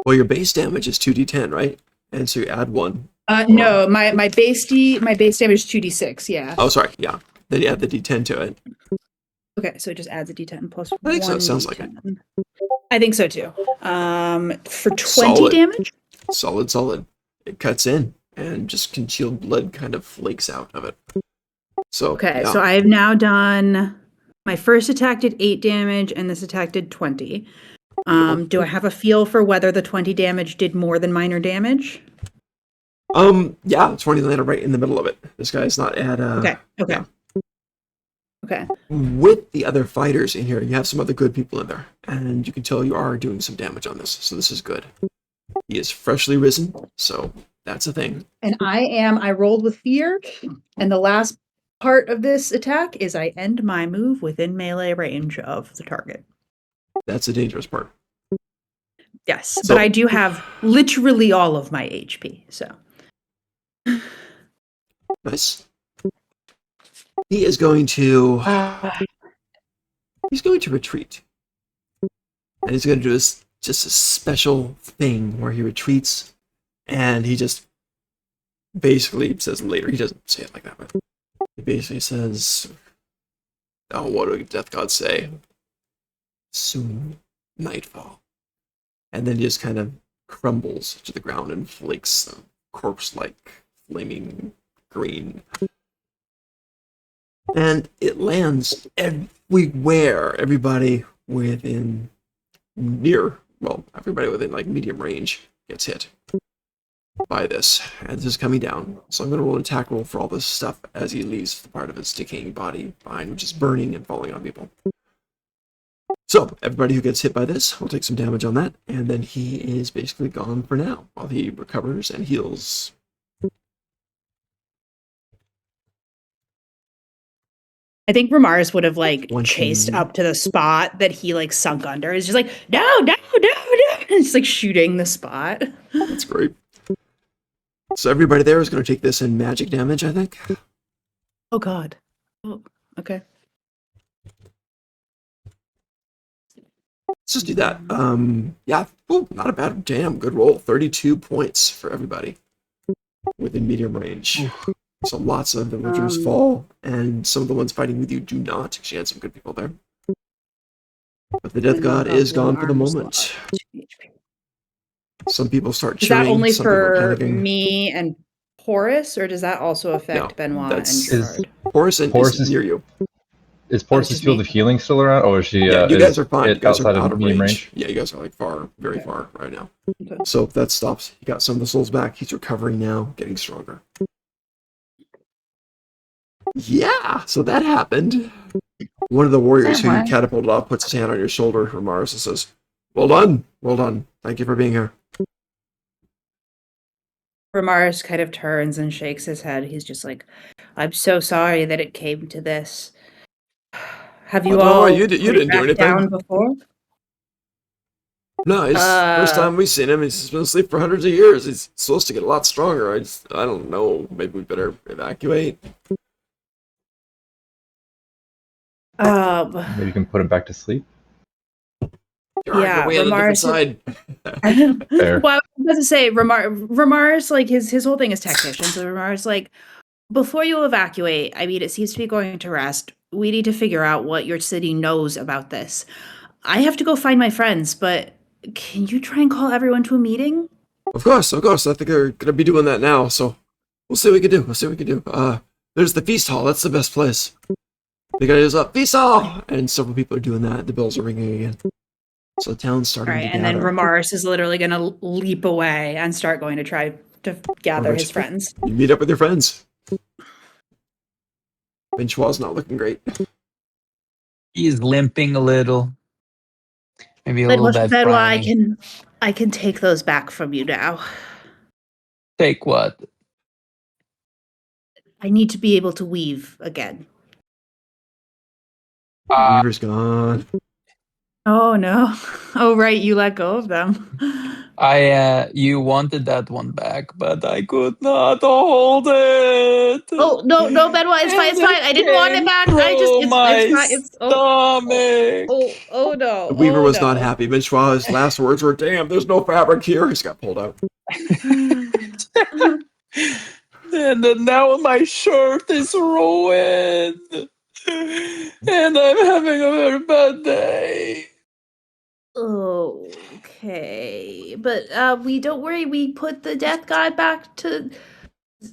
Well, your base damage is 2d10, right? And so you add 1. No, my base damage is 2d6, yeah. Oh, sorry. Yeah. Then you add the d10 to it. Okay, so it just adds a D10 plus I think so. 1 Sounds like D10. I think so too. For 20 Solid. damage? Solid. It cuts in, and just congealed blood kind of flakes out of it. So, Okay, yeah. so I have now done my first attack did 8 damage and this attack did 20. Do I have a feel for whether the 20 damage did more than minor damage? Yeah, 20 landed right in the middle of it. This guy's not at, Okay. yeah. Okay. With the other fighters in here, you have some other good people in there, and you can tell you are doing some damage on this, so this is good. He is freshly risen, so that's a thing. And I rolled with fear, and the last part of this attack is I end my move within melee range of the target. That's the dangerous part. Yes, So- but I do have literally all of my HP, so. Nice. He is going to... He's going to retreat. And he's going to do this, just a special thing where he retreats, and he just basically says later, he doesn't say it like that, but he basically says, oh, what do Death Gods say? Soon, nightfall. And then he just kind of crumbles to the ground and flakes corpse-like flaming green. And it lands everywhere. Everybody within everybody within like medium range gets hit by this. And this is coming down. So I'm going to roll an attack roll for all this stuff as he leaves the part of his decaying body behind, which is burning and falling on people. So everybody who gets hit by this will take some damage on that, and then he is basically gone for now while he recovers and heals. I think Ramaris would have like 20. chased up to the spot that he like sunk under. It's just like, no. And just like shooting the spot. That's great. So everybody there is going to take this in magic damage, I think. Oh God. Oh, okay. Let's just do that. Yeah, ooh, not a bad, damn good roll. 32 points for everybody within medium range. So lots of villagers fall, and some of the ones fighting with you do not. She had some good people there. But the Death God is gone for the moment. Some people start Is that cheering, only some people are for panicking. me and Porus, or does that also affect Benoit and that's- Gerard? Porus Porus is near you. Is Porus' just field me. of healing still around, or is she? Yeah, you guys are fine. It You guys are outside out of of medium range. range? Yeah, you guys are like far, very far right now. Okay. So that stops. He got some of the souls back. He's recovering now, getting stronger. Yeah, so that happened. One of the warriors who you Alright. catapulted off puts his hand on your shoulder, Ramaris, and says, well done, well done. Thank you for being here. Ramaris kind of turns and shakes his head. He's just like, I'm so sorry that it came to this. Have you don't all worry, you put it didn't do back anything. down before? No, it's first time we've seen him. He's been asleep for hundreds of years. He's supposed to get a lot stronger. I don't know. Maybe we better evacuate. Maybe you can put him back to sleep. Yeah, go away on a different Ramaris. side. Fair. Well, I was about to say, Ramaris, like his whole thing is tactician. So Ramaris, like, before you evacuate, I mean, it seems to be going to rest. We need to figure out what your city knows about this. I have to go find my friends, but can you try and call everyone to a meeting? Of course. I think they're gonna be doing that now. So we'll see what we can do. There's the feast hall. That's the best place. The guy is up feast hall, and several people are doing that. The bells are ringing again. So the town's starting Right, to and then gather. Ramaris is literally going to leap away and start going to try to gather his friends. You meet up with your friends. Benchois not looking great. He's limping a little. Maybe a little bit Benoit, frowny. I can take those back from you now. Take what? I need to be able to weave again. Weaver's gone. Oh no. Oh right, you let go of them. You wanted that one back, but I could not hold it. Oh no, Benoit, it's fine, And it I didn't want it came back. through It's my fine. It's stomach. oh no. The Weaver was not no. happy. Benchois' last words were, damn, there's no fabric here. He's got pulled out. And then now my shirt is ruined. And I'm having a very bad day. Okay, but we don't worry. We put the death god back to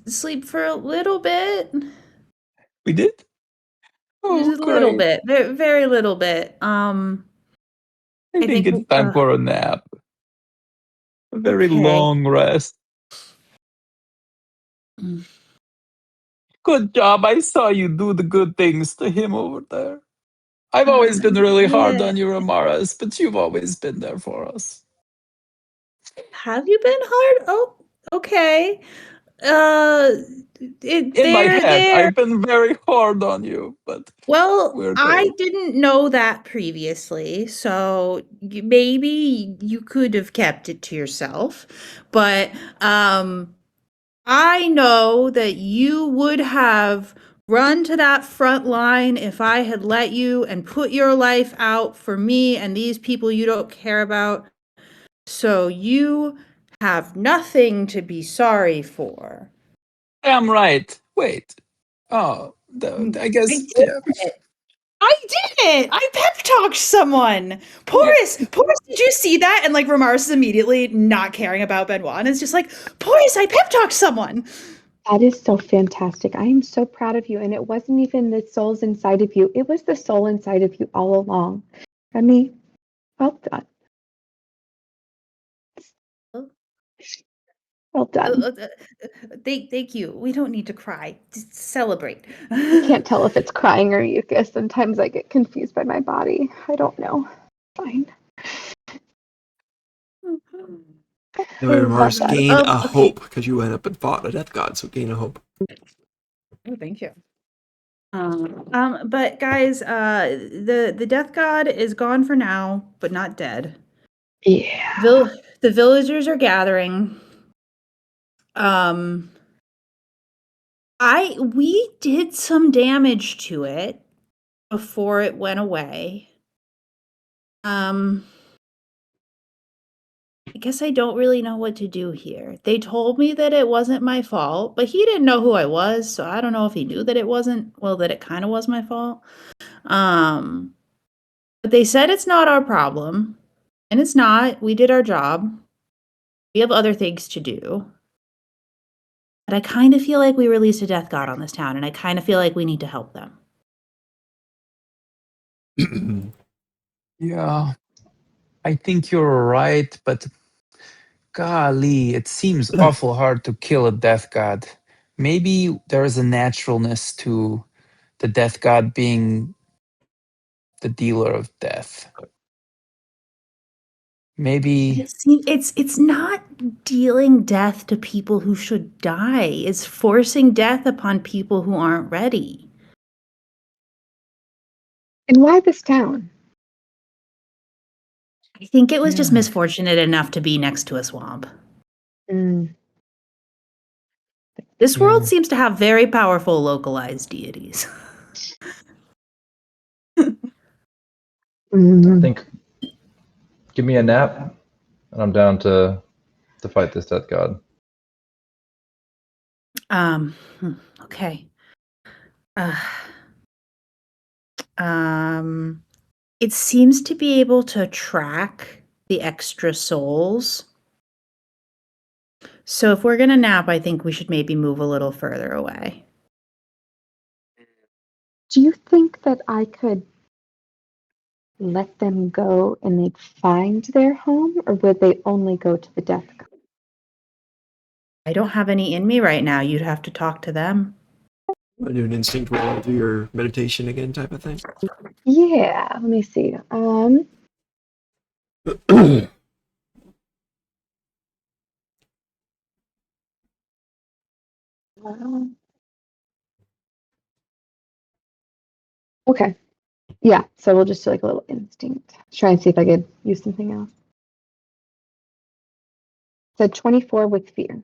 sleep for a little bit. We did? Just Oh, a little great. bit, very, very little bit. I think it's time for a nap. A very Okay. long rest. Good job. I saw you do the good things to him over there. I've always been really hard on you, Ramaras, but you've always been there for us. Have you been hard? Oh, okay. In my head, I've been very hard on you, but Well, we're I great. didn't know that previously, so maybe you could have kept it to yourself. But I know that you would have run to that front line if I had let you and put your life out for me and these people you don't care about. So you have nothing to be sorry for. I'm right. Wait. Oh, I guess, I did yeah. it. I did it. I pep talked someone. Porus, did you see that? And like Ramaris is immediately not caring about Benoit. And it's just like, Porus, I pep talked someone. That is so fantastic. I am so proud of you. And it wasn't even the souls inside of you, it was the soul inside of you all along. Remy, well done. Well done. Thank you. We don't need to cry. Just celebrate. I can't tell if it's crying or mucus. Sometimes I get confused by my body. I don't know. Fine. The way Mars that. gained a Okay. hope because you went up and fought a death god, so gain a hope. Oh, thank you. But guys, the death god is gone for now, but not dead. Yeah. The villagers are gathering. We did some damage to it before it went away. I guess I don't really know what to do here. They told me that it wasn't my fault, but he didn't know who I was, so I don't know if he knew that it wasn't, well, that it kind of was my fault. But they said it's not our problem, and it's not. We did our job. We have other things to do. But I kind of feel like we released a death god on this town, and I kind of feel like we need to help them. Yeah, I think you're right, but golly, it seems awful hard to kill a death god. Maybe there's a naturalness to the death god being the dealer of death. Maybe. It's not dealing death to people who should die. It's forcing death upon people who aren't ready. And why this town? I think it was just Yeah. misfortunate enough to be next to a swamp. Mm. This Yeah. world seems to have very powerful localized deities. I Mm. think give me a nap, and I'm down to fight this death god. Okay. Uh, it seems to be able to track the extra souls. So if we're gonna nap, I think we should maybe move a little further away. Do you think that I could let them go and they'd find their home, or would they only go to the death god? I don't have any in me right now. You'd have to talk to them. Want to do an instinct roll, do your meditation again type of thing? Yeah, let me see. Okay. Yeah, so we'll just do like a little instinct. Try and see if I could use something else. So 24 with fear.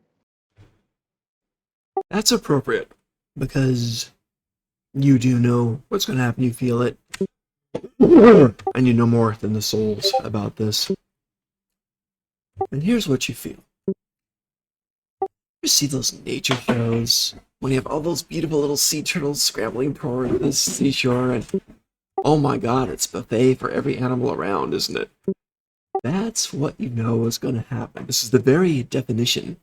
That's appropriate because you do know what's going to happen. You feel it. And you know more than the souls about this. And here's what you feel. You see those nature shows when you have all those beautiful little sea turtles scrambling toward the seashore, and oh my god, it's buffet for every animal around, isn't it? That's what you know is going to happen. This is the very definition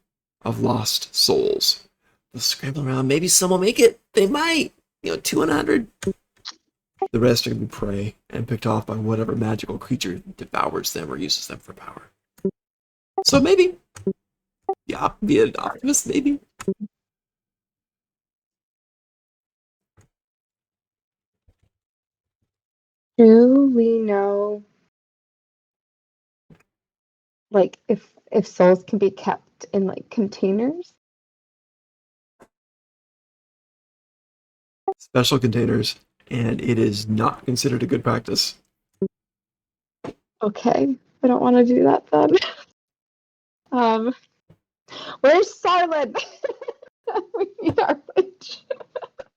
of lost souls. They'll scramble around. Maybe some will make it. They might. 200. The rest are going to be prey and picked off by whatever magical creature devours them or uses them for power. So maybe. Yeah, be an optimist, maybe. Do we know, like, if souls can be kept in like containers? Special containers, and it is not considered a good practice. Okay, I don't want to do that then. Where's Silent? We need our witch.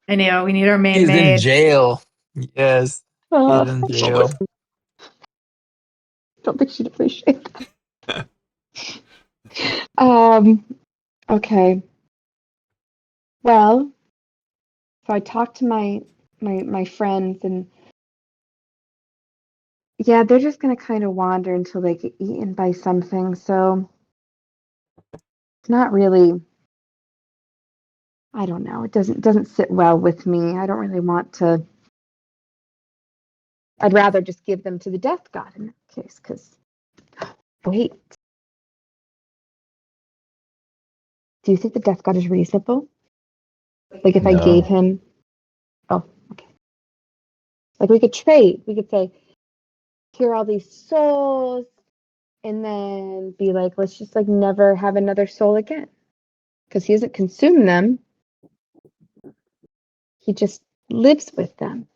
I know, we need our main He's in maid. jail. Yes, he's in jail. Don't think she'd appreciate that. Okay. Well, so I talked to my friends, and yeah, they're just gonna kind of wander until they get eaten by something. So it's not really. I don't know. It doesn't sit well with me. I don't really want to. I'd rather just give them to the death god in that case. Because wait, do you think the death god is reasonable? Like if I gave No. him. Oh, okay. Like we could trade. We could say, here are all these souls, and then be like, let's just like never have another soul again. Because he doesn't consume them. He just lives with them.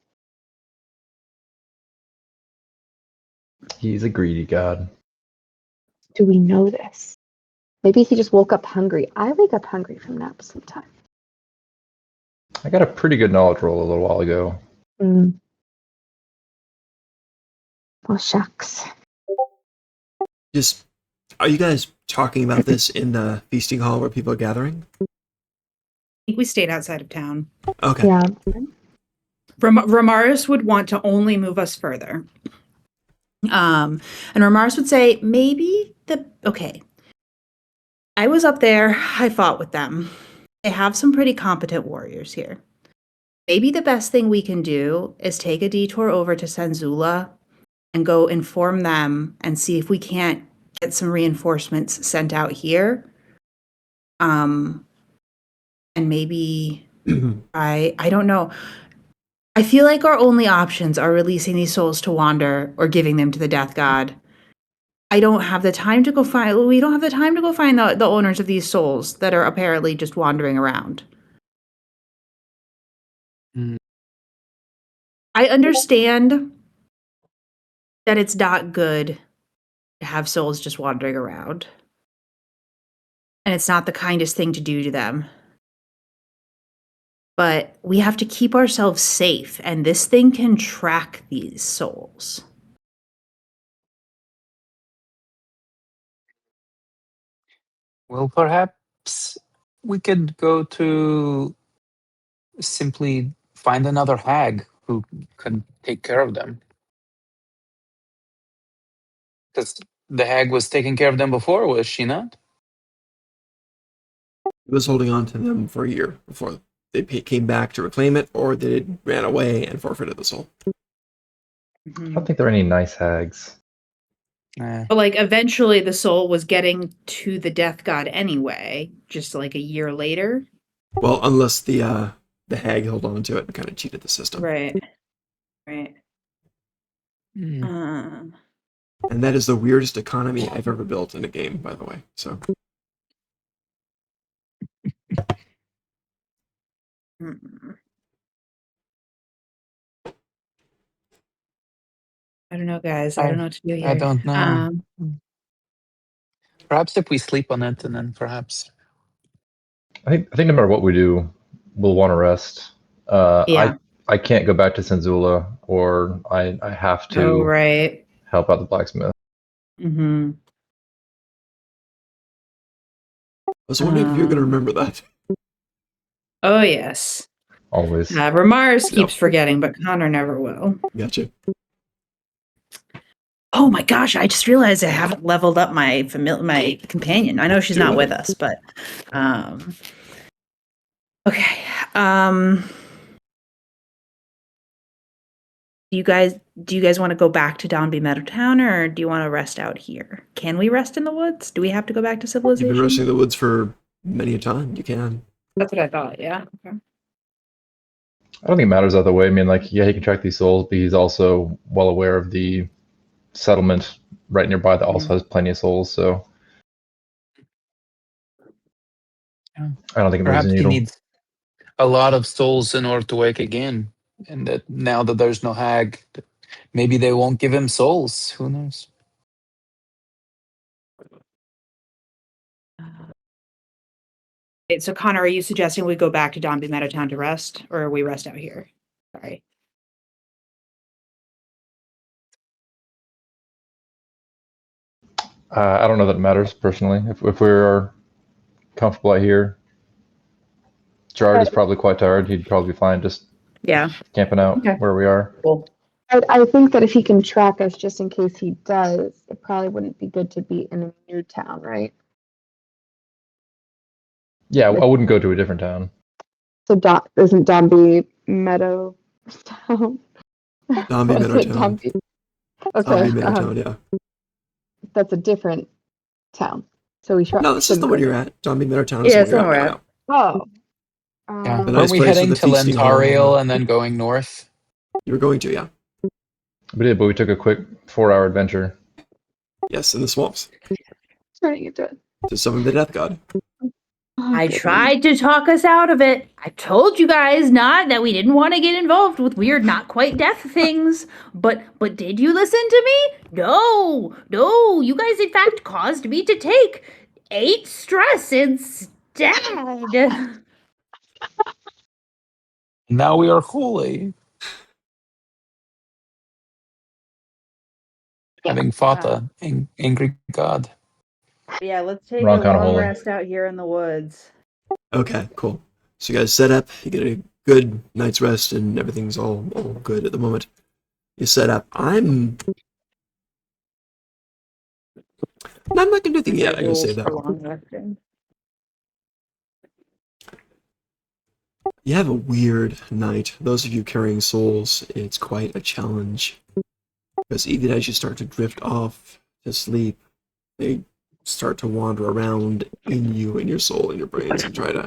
He's a greedy god. Do we know this? Maybe he just woke up hungry. I wake up hungry from naps sometimes. I got a pretty good knowledge roll a little while ago. Mm. Well, shucks. Just Are you guys talking about this in the feasting hall where people are gathering? I think we stayed outside of town. Okay. Yeah. Ramaris would want to only move us further. And Ramaris would say, okay. I was up there, I fought with them. They have some pretty competent warriors here. Maybe the best thing we can do is take a detour over to Senzula and go inform them and see if we can't get some reinforcements sent out here. And maybe I don't know. I feel like our only options are releasing these souls to wander or giving them to the death god. We don't have the time to go find the owners of these souls that are apparently just wandering around. Mm. I understand that it's not good to have souls just wandering around. And it's not the kindest thing to do to them. But we have to keep ourselves safe, and this thing can track these souls. Well, perhaps we could go to simply find another hag who can take care of them. Because the hag was taking care of them before, was she not? He was holding on to them for a year before they came back to reclaim it, or they ran away and forfeited the soul. I don't think there are any nice hags. Eh. But like eventually the soul was getting to the death god anyway, just like a year later. Well, unless the hag held on to it and kind of cheated the system. Right. Right. Mm. And that is the weirdest economy I've ever built in a game, by the way. So I don't know, guys. I don't know what to do here. I don't know. Perhaps if we sleep on it, and then perhaps. I think no matter what we do, we'll want to rest. Yeah. I can't go back to Senzula, or I have to Oh, right. help out the blacksmith. Mm-hmm. I was wondering if you're going to remember that. Oh, yes. Always. Ramars keeps Yep. forgetting, but Connor never will. Gotcha. Oh my gosh, I just realized I haven't leveled up my companion. I know she's not with us, but okay. Do you guys want to go back to Downby Meadowtown, or do you want to rest out here? Can we rest in the woods? Do we have to go back to You've civilization? been resting in the woods for many a time. You can. That's what I thought, yeah. Okay. I don't think it matters either way. I mean, like, yeah, he can track these souls, but he's also well aware of the settlement right nearby that also has plenty of souls. So Yeah. I don't think it moves Perhaps the he needle. needs a lot of souls in order to wake again. And that now that there's no hag, maybe they won't give him souls. Who knows? Okay, so Connor, are you suggesting we go back to Downby Meadowtown to rest, or we rest out here? Sorry. I don't know that it matters personally. If we're comfortable out here, Gerard is probably quite tired. He'd probably be fine just Yeah. camping out Okay. where we are. Cool. I think that if he can track us, just in case he does, it probably wouldn't be good to be in a new town, right? Yeah, I wouldn't go to a different town. So isn't Dombey Meadow Town? Downby Was it Meadowtown. Dombey? Okay, Downby Meadowtown, yeah. that's a different town. So we should. No, this is the shouldn't where go you're there. at. Downby Meadowtown is Yeah, where you're somewhere at. at. Oh. Yeah. The Weren't nice we place heading with to the feasting hall. Lentariel and then going north? You were going to, yeah. We did, but we took a quick 4-hour adventure. Yes, in the swamps Turning into it. to summon the death god. Oh, I goodness. tried to talk us out of it. I told you guys not that we didn't want to get involved with weird, not quite death things. But did you listen to me? No. You guys, in fact, caused me to take 8 stress instead. Now we are holy. Having fought an angry god. Yeah, let's take Wrong a kind of long holy. rest out here in the woods. Okay, cool. So you guys set up, you get a good night's rest, and everything's all good at the moment. You set up. I'm not gonna do anything yet. I'm gonna save that. For long resting. You have a weird night. Those of you carrying souls, it's quite a challenge. Because even as you start to drift off to sleep, they start to wander around in you and your soul and your brains and try to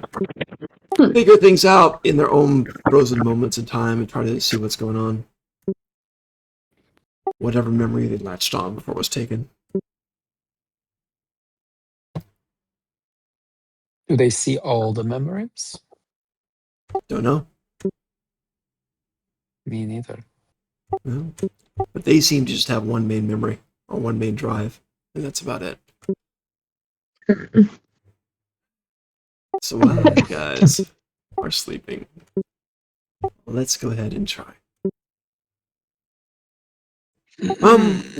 figure things out in their own frozen moments in time and try to see what's going on. Whatever memory they latched on before it was taken. Do they see all the memories? Don't know. Me neither. No. But they seem to just have one main memory or one main drive, and that's about it. So while you guys are sleeping, let's go ahead and try. Yeah,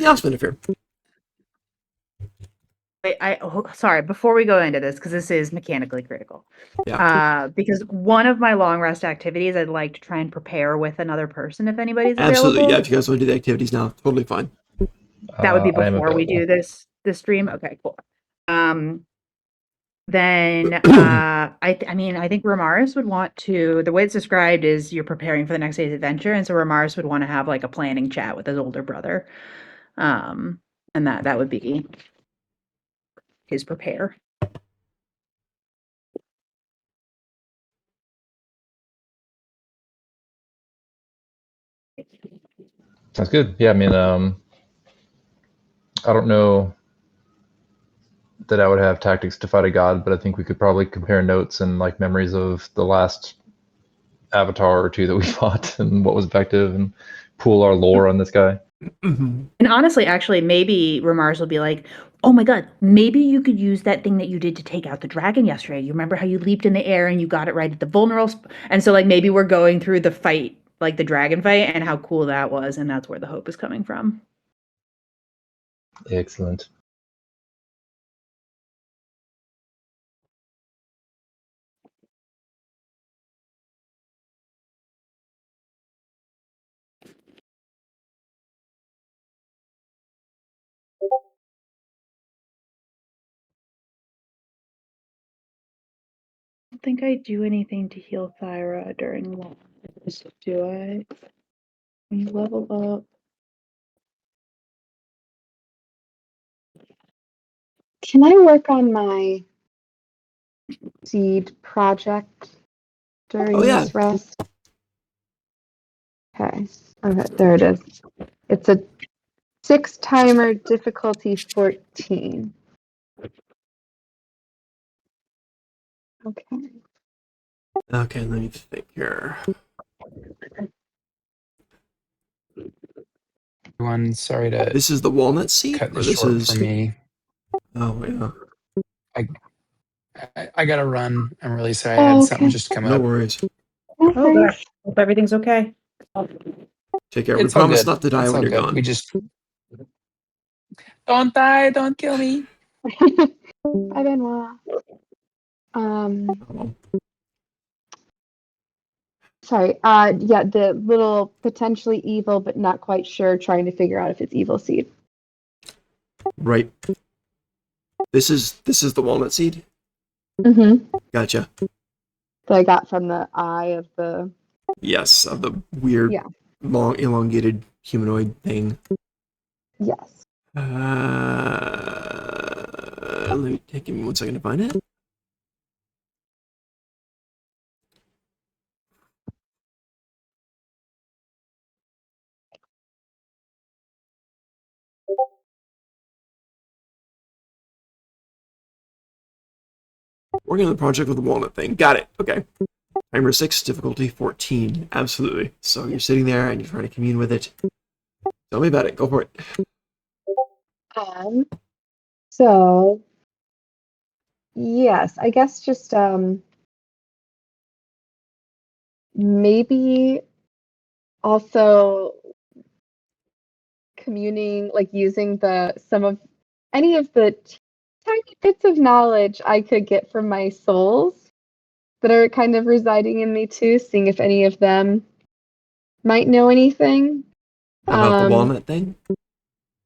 I'll spend it here. Wait, sorry, before we go into this, because this is mechanically critical. Yeah, Because one of my long rest activities, I'd like to try and prepare with another person if anybody's absolutely. available. Yeah, if you guys want to do the activities now, totally fine. That would be I am before we available. do this stream. Okay, cool. Then I mean, I think Ramaris would want to. The way it's described is you're preparing for the next day's adventure, and so Ramaris would want to have like a planning chat with his older brother, and that would be his prepare. Sounds good. Yeah, I mean, I don't know that I would have tactics to fight a god, but I think we could probably compare notes and like memories of the last avatar or two that we fought and what was effective and pool our lore on this guy. Mm-hmm. And honestly, actually, maybe Ramars will be like, "Oh my god, maybe you could use that thing that you did to take out the dragon yesterday. You remember how you leaped in the air and you got it right at the vulnerable?" And so, like, maybe we're going through the fight, like the dragon fight, and how cool that was, and that's where the hope is coming from. Excellent. I don't think I do anything to heal Thyra during lunch, do I? When you level up. Can I work on my seed project during Oh yeah, this rest? Okay. Okay, there it is. It's a 6-timer difficulty 14. Okay. okay. Let me think here. Everyone, sorry to This is the walnut seed, cut or this this short for is? me. Oh yeah. I gotta run. I'm really sorry. I Oh, had something okay. just come No up. worries. No Oh worries. gosh, hope everything's okay. Take care. We It's all promise good. not to die It's when all you're good. gone. We just don't die. Don't kill me. Bye, Benoit. Oh, Sorry. Yeah, the little potentially evil, but not quite sure, trying to figure out if it's evil seed. right. This is the walnut seed. Mm-hmm. Gotcha. That I got from the eye of the. Yes, of the weird, Yeah. long, elongated humanoid thing. Yes. Let me give me 1 second to find it. Working on the project with the walnut thing. Got it. Okay. Timer 6, difficulty 14. Absolutely. So you're sitting there and you're trying to commune with it. Tell me about it. Go for it. So yes, I guess just maybe also communing, like using the some of any of the tiny bits of knowledge I could get from my souls that are kind of residing in me too, seeing if any of them might know anything. About the walnut thing?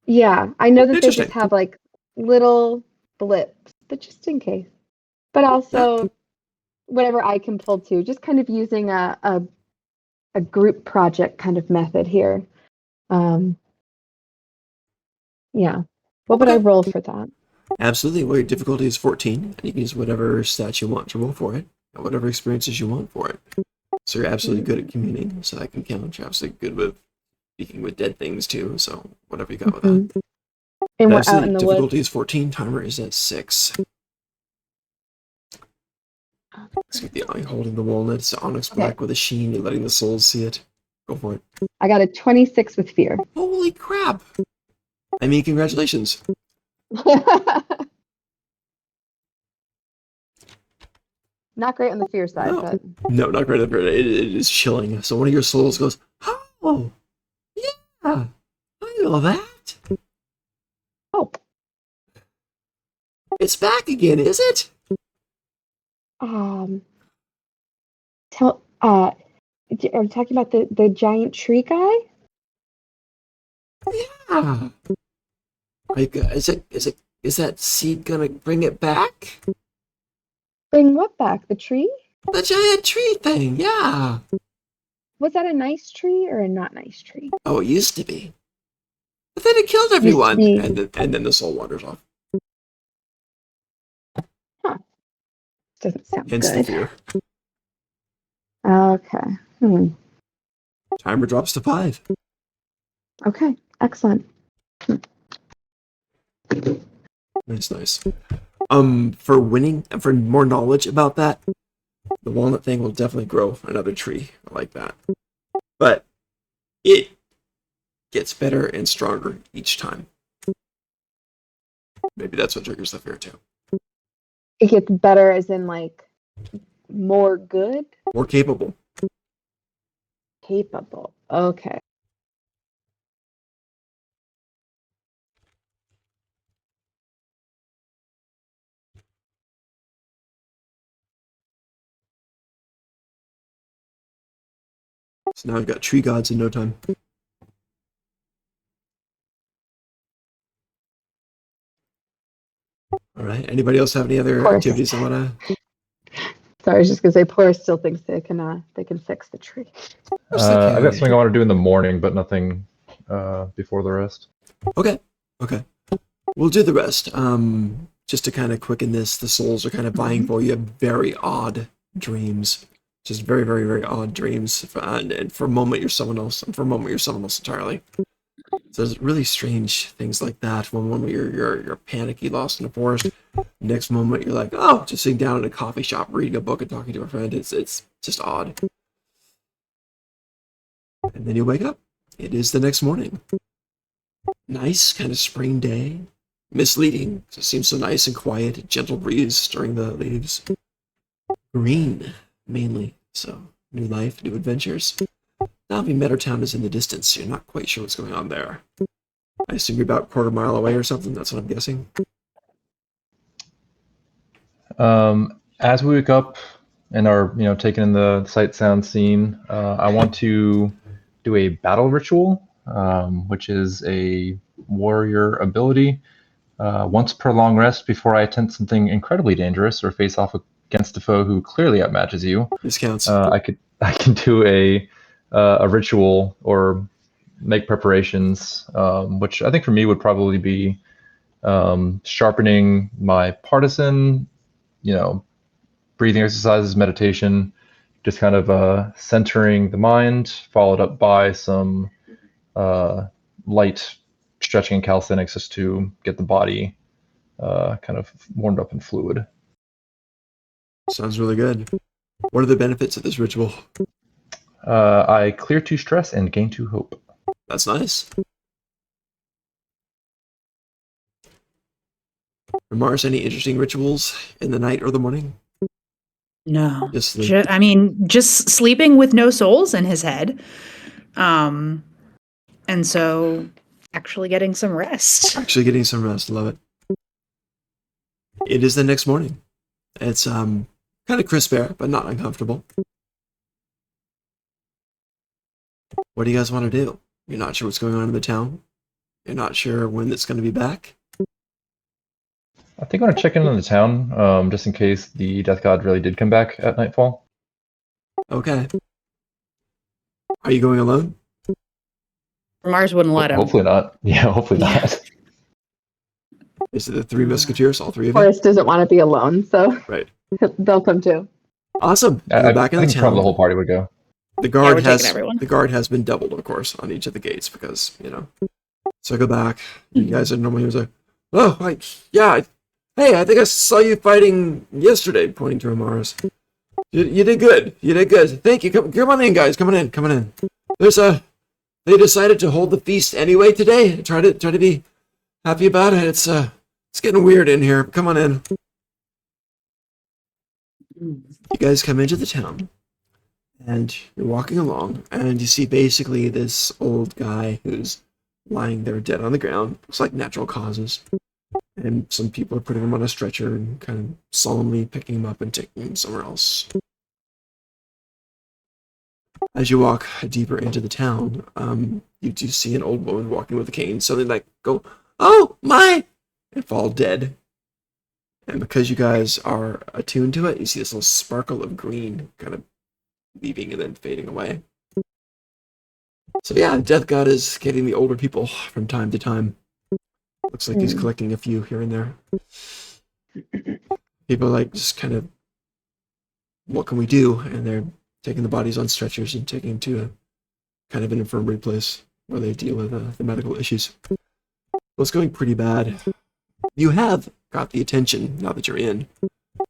Yeah, I know that they Interesting. just have like little blips, but just in case. But also whatever I can pull too, just kind of using a group project kind of method here. Yeah. What would I Okay. roll for that? Absolutely. Well, your difficulty is 14, and you can use whatever stats you want to roll for it, and whatever experiences you want for it. So you're absolutely good at communing, so that can count. You're absolutely good with speaking with dead things too, so whatever you got with that. And we're out Absolutely. in the Difficulty woods. is 14, timer is at 6. Let's get the eye holding the walnut. It's onyx black with a sheen. You're letting the souls see it. Go for it. I got a 26 with fear. Holy crap! I mean, congratulations. Not great on the fear side, No. but No, not great. It is chilling. So one of your souls goes, "Oh, yeah, I know that. oh, It's back again, is it?" tell are you talking about the giant tree guy? Yeah. Like, is that seed gonna bring it back? Bring what back? The tree? The giant tree thing, yeah. Was that a nice tree or a not nice tree? Oh, it used to be. But then it killed Used to everyone. be. And then the soul wanders off. Huh. Doesn't sound Hence the good. fear. Okay. Timer drops to 5. Okay. Excellent. Nice. For winning and for more knowledge about that, the walnut thing will definitely grow another tree like that. But it gets better and stronger each time. Maybe that's what triggers the fear too. It gets better as in like more good? More capable. Capable. Okay. So now I've got tree gods in no time. All right. Anybody else have any other Porus. activities they want to? Sorry, I was just gonna say Porus still thinks they can fix the tree. I've got something I want to do in the morning, but nothing before the rest. Okay. We'll do the rest. Just to kind of quicken this, the souls are kind of vying for you. Very odd dreams. Just very, very, very odd dreams. And for a moment, you're someone else. And for a moment, you're someone else entirely. So there's really strange things like that. One moment you're panicky, lost in the forest. Next moment you're like, oh, just sitting down in a coffee shop, reading a book and talking to a friend. It's just odd. And then you wake up. It is the next morning. Nice kind of spring day. Misleading. It seems so nice and quiet. A gentle breeze stirring the leaves. Green, mainly. So new life, new adventures. Navi Meadowtown is in the distance. You're not quite sure what's going on there. I assume you're about a quarter mile away or something. That's what I'm guessing. As we wake up and are taking in the sight, sound, scene, I want to do a battle ritual, which is a warrior ability. Once per long rest before I attempt something incredibly dangerous or face off against a foe who clearly outmatches you, This counts. I can do a ritual or make preparations, which I think for me would probably be sharpening my partisan, breathing exercises, meditation, just kind of centering the mind, followed up by some light stretching and calisthenics just to get the body kind of warmed up and fluid. Sounds really good. What are the benefits of this ritual? I clear 2 stress and gain 2 hope. That's nice. Mars, any interesting rituals in the night or the morning? No. Just sleep. Just sleeping with no souls in his head. And so actually getting some rest. Actually getting some rest. Love it. It is the next morning. It's kind of crisp air, but not uncomfortable. What do you guys want to do? You're not sure what's going on in the town. You're not sure when it's going to be back. I think I want to check in on the town, just in case the Death God really did come back at nightfall. Okay. Are you going alone? Mars wouldn't let him. Hopefully not. Yeah, hopefully not. Is it the three musketeers, all three of you? Forrest doesn't want to be alone, so Right. they'll come too. Awesome. I You're back in the think probably the town. whole party would go. The guard we're taking everyone. the guard has been doubled, of course, on each of the gates because So I go back. You guys are normally like, oh, hey, I think I saw you fighting yesterday, pointing to Amaris. You did good. You did good. Thank you. Come on in, guys. Come on in. They decided to hold the feast anyway today. Try to be happy about it. It's getting weird in here. Come on in. You guys come into the town, and you're walking along, and you see basically this old guy who's lying there dead on the ground. Looks like natural causes. And some people are putting him on a stretcher and kind of solemnly picking him up and taking him somewhere else. As you walk deeper into the town, you do see an old woman walking with a cane. Suddenly, go, oh my, and fall dead. And because you guys are attuned to it, you see this little sparkle of green kind of leaving and then fading away. So yeah, Death God is getting the older people from time to time. Looks like he's collecting a few here and there. People are just kind of, what can we do? And they're taking the bodies on stretchers and taking them to a kind of an infirmary place where they deal with the medical issues. Well, it's going pretty bad. You have got the attention now that you're in.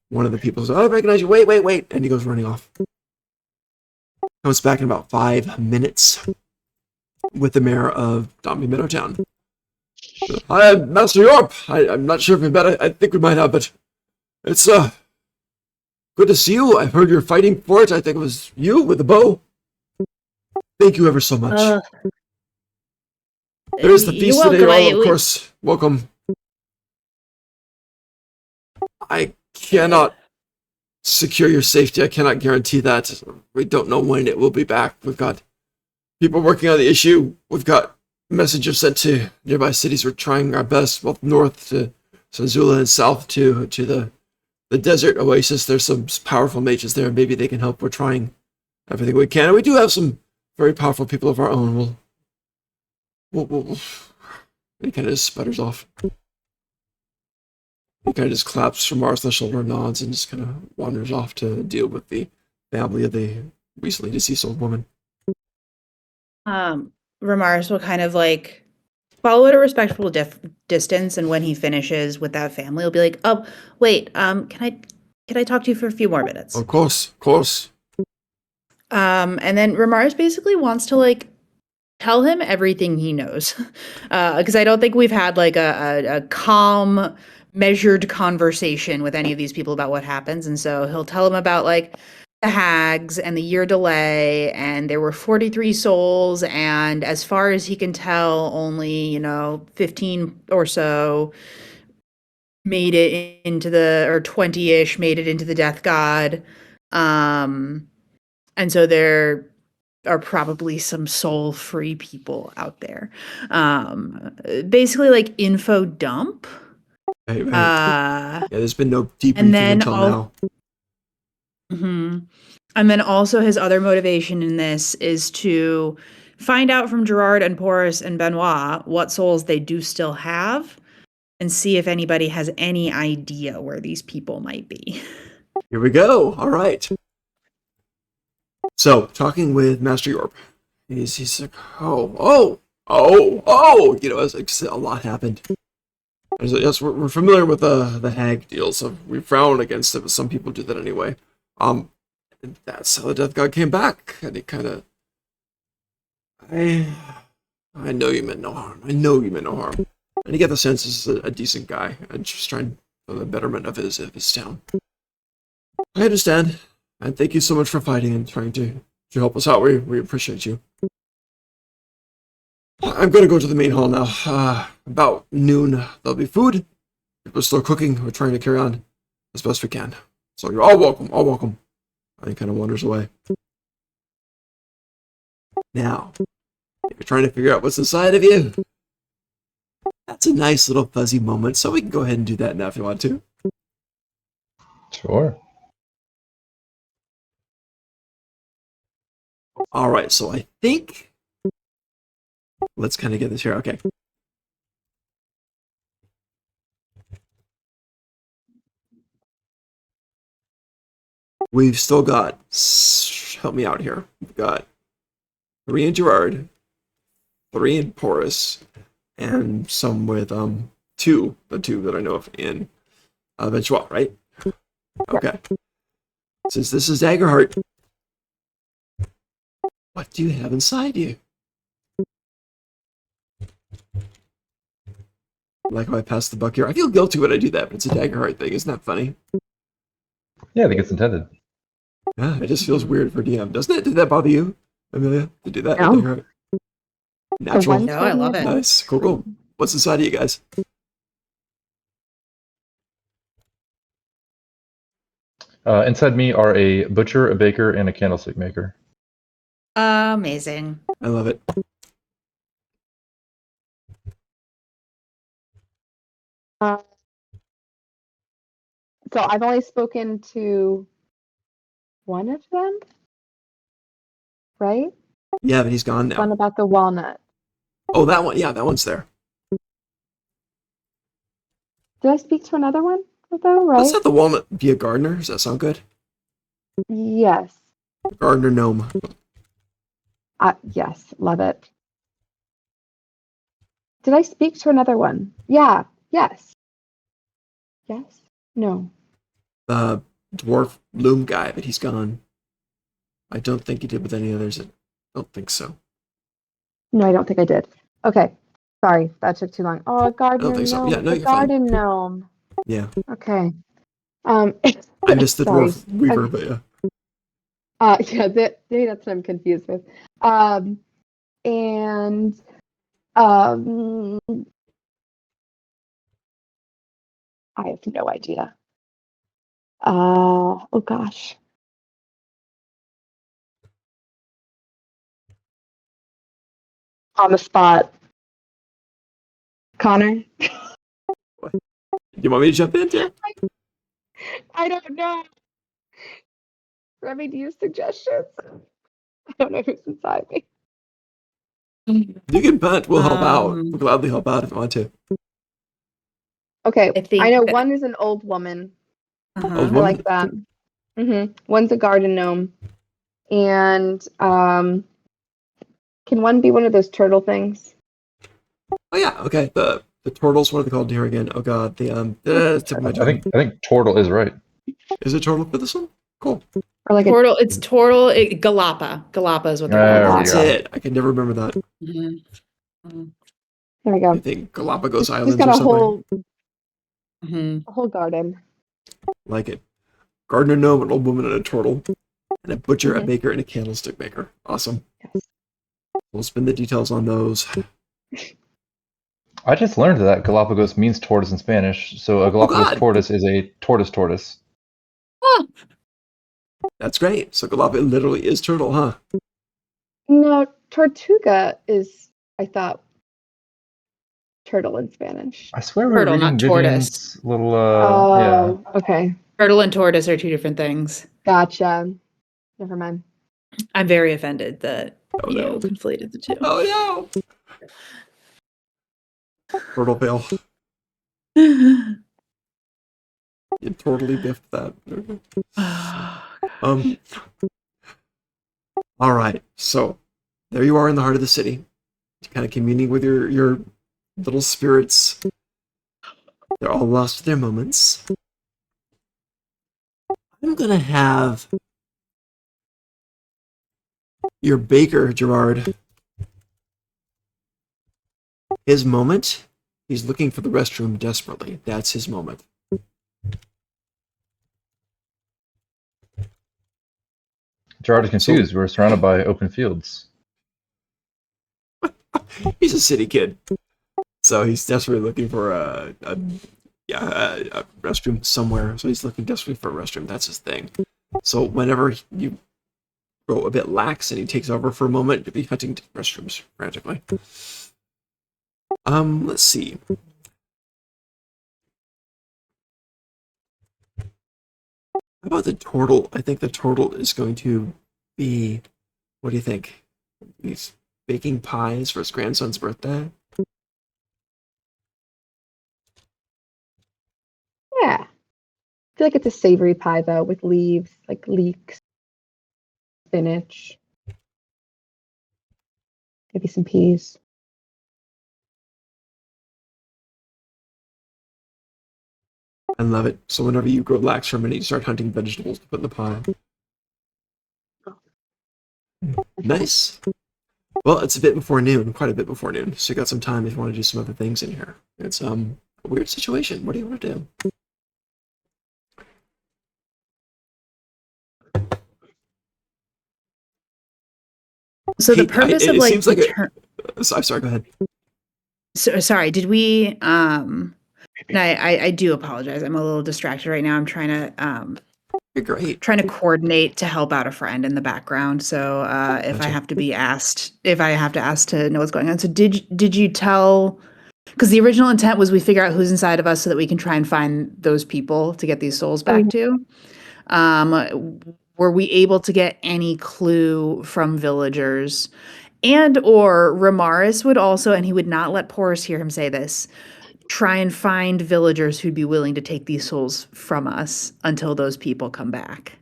One of the people says, oh, I recognize you. Wait. And he goes running off. Comes back in about 5 minutes with the mayor of Dombey Meadowtown. Hi, Master Yorp. I'm not sure if we met. I think we might have, but it's good to see you. I've heard you're fighting for it. I think it was you with the bow. Thank you ever so much. There's the feast today, all, of course. Welcome. I cannot secure your safety. I cannot guarantee that. We don't know when it will be back. We've got people working on the issue. We've got messengers sent to nearby cities. We're trying our best, both north to Senzula and south to the desert oasis. There's some powerful mages there. Maybe they can help. We're trying everything we can. And we do have some very powerful people of our own. We'll he kind of just sputters off. He kind of just claps from Mars on the shoulder, nods, and just kind of wanders off to deal with the family of the recently deceased old woman. Ramaris will kind of follow at a respectful distance, and when he finishes with that family, he'll be like, "Oh, wait, can I talk to you for a few more minutes?" Of course. And then Ramaris basically wants to tell him everything he knows, because I don't think we've had a calm, measured conversation with any of these people about what happens, and so he'll tell him about the hags and the year delay, and there were 43 souls, and as far as he can tell, only 15 or so made it into or 20-ish made it into the Death God, and so there are probably some soul-free people out there. Basically info dump. Right. Yeah, there's been no debriefing until now. Mm-hmm. And then also his other motivation in this is to find out from Gerard and Porus and Benoit what souls they do still have and see if anybody has any idea where these people might be. Here we go. All right. So, talking with Master Yorp, he's like, oh, as a lot happened. Yes, we're familiar with the hag deal, so we frown against it, but some people do that anyway. That's how the Death God came back, and he kind of, I know you meant no harm. And you get the sense this is a decent guy, and just trying for the betterment of his town. I understand, and thank you so much for fighting and trying to help us out. We appreciate you. I'm going to go to the main hall now. About noon, there'll be food. People are still cooking. We're trying to carry on as best we can. So you're all welcome, all welcome. And he kind of wanders away. Now, if you're trying to figure out what's inside of you, that's a nice little fuzzy moment, so we can go ahead and do that now if you want to. Sure. All right, so I think let's kind of get this here. Okay. We've still got, help me out here. We've got 3 in Gerard, 3 in Porus, and some with the 2 that I know of in Ventura, right? Okay. Since this is Daggerheart, what do you have inside you? Like how I passed the buck here. I feel guilty when I do that, but it's a Daggerheart thing. Isn't that funny? Yeah, I think it's intended. Yeah, it just feels weird for DM, doesn't it? Did that bother you, Amelia, to do that? No. Daggerheart? Natural. one No, I love it. Nice. Cool, cool. What's inside of you guys? Inside me are a butcher, a baker, and a candlestick maker. Amazing. I love it. So I've only spoken to one of them, right? Yeah, but he's gone now. One about the walnut. Oh, that one. Yeah, that one's there. Did I speak to another one though? Right? Let's have the walnut be a gardener. Does that sound good? Yes. Gardener gnome. Yes, love it. Did I speak to another one? Yeah. Yes. Yes. No. The dwarf loom guy, but he's gone. I don't think he did with any others. I don't think so. No, I don't think I did. Okay. Sorry, that took too long. Oh, a gardener think so. gnome. Yeah, no, The you're fine. garden gnome. Yeah. Okay. I missed the sorry. dwarf weaver, Okay. but yeah. Yeah, maybe that's what I'm confused with. And I have no idea. Oh gosh. On the spot. Connor? You want me to jump in, too? I don't know. Remy, do you have suggestions? I don't know who's inside me. You can punt. We'll help out. Um, We'll gladly help out if you want to. Okay, I think I know that- one is an old woman. Old I woman? like that. One's a garden gnome. And can one be one of those turtle things? Oh, yeah. Okay. The turtles, what are they called here again? Oh, God. Tip of my I tongue. think Tortle is right. Is it turtle for this one? Cool. Or like a Turtle. It's turtle. Galapa. Galapa is what they're There called. we That's go. it. I can never remember that. Mhm. there we I go. think Galapagos He's Islands got or a something. Mhm. whole garden. Like it. Gardener gnome, an old woman, and a turtle. And a butcher, a Mhm. baker, and a candlestick maker. Awesome. Yes. We'll spin the details on those. I just learned that Galapagos means tortoise in Spanish. So a Galapagos God. tortoise is a tortoise. That's great. So Galapagos literally is turtle, huh? No, tortuga is, I thought, turtle in Spanish. I swear we were Turtle, reading not tortoise. Vivian's little yeah. Okay. Turtle and tortoise are two different things. Gotcha. Never mind. I'm very offended that Oh, you no. conflated the two. Oh, no. Turtle fail. You totally biffed that. All right. So there you are in the heart of the city, kind of communing with your little spirits. They're all lost to their moments. I'm gonna have your baker, Gerard. His moment. He's looking for the restroom desperately. That's his moment. Gerard is confused. We're surrounded by open fields. He's a city kid, so he's desperately looking for a restroom somewhere. So he's looking desperately for a restroom. That's his thing. So whenever you go a bit lax and he takes over for a moment, you'll be hunting restrooms frantically. Let's see. How about the turtle? I think the turtle is going to be. What do you think? He's baking pies for his grandson's birthday. Yeah. I feel like it's a savory pie though, with leaves, like leeks, spinach, maybe some peas. I love it. So whenever you grow lax for a minute, you start hunting vegetables to put in the pie. Nice. Well, it's a bit before noon, quite a bit before noon. So you got some time if you want to do some other things in here. It's a weird situation. What do you want to do? So the Hey, purpose of it like seems like the I'm sorry. Go ahead. So sorry, did we and I do apologize. I'm a little distracted right now. I'm You're great. trying to coordinate to help out a friend in the background. So if I Gotcha. have to be asked, if I have to ask to know what's going on. So did you tell, because the original intent was we figure out who's inside of us so that we can try and find those people to get these souls back to. Were we able to get any clue from villagers? And or Ramaris would also, and he would not let Porus hear him say this, try and find villagers who'd be willing to take these souls from us until those people come back.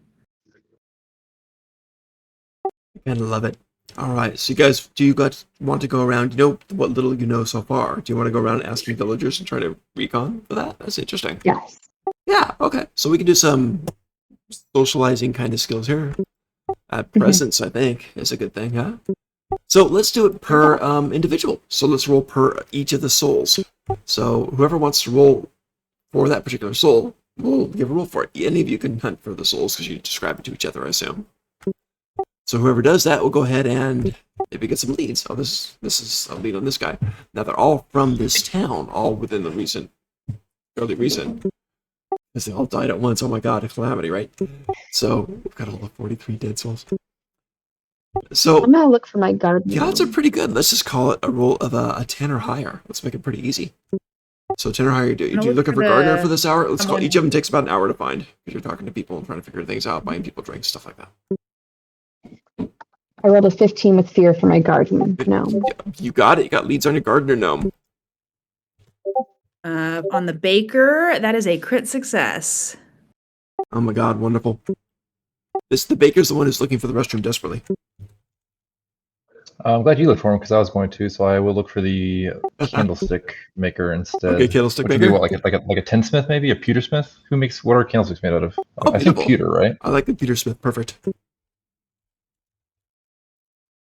I love it. All right. So you guys, do you guys want to go around? You know what little you know so far. Do you want to go around asking villagers and try to recon for that? That's interesting. Yes. Yeah. Okay. So we can do some socializing kind of skills here. Presence, I think, is a good thing, huh? So let's do it per individual. So let's roll per each of the souls. So whoever wants to roll for that particular soul, we'll give a roll for it. Any of you can hunt for the souls because you describe it to each other, I assume. So whoever does that will go ahead and maybe get some leads. Oh, this is a lead on this guy. Now they're all from this town, all within the early recent. Because they all died at once. Oh my god, a calamity, right? So we've got all the 43 dead souls. So I'm gonna look for my garden. the odds are pretty good. Let's just call it a roll of a 10 or higher. Let's make it pretty easy. So 10 or higher, do you looking for gardener for this hour? Let's call each of them takes about an hour to find because you're talking to people and trying to figure things out, buying people drinks, stuff like that. I rolled a 15 with fear for my garden gnome. You got it. You got leads on your gardener gnome. On the baker, that is a crit success. Oh my god, wonderful. The baker's the one who's looking for the restroom desperately. I'm glad you looked for him because I was going to, so I will look for the candlestick maker instead. Okay, candlestick which maker. Would be what, like a tinsmith maybe, a pewtersmith? What are candlesticks made out of? Oh, I think pewter, right? I like the pewtersmith. Perfect.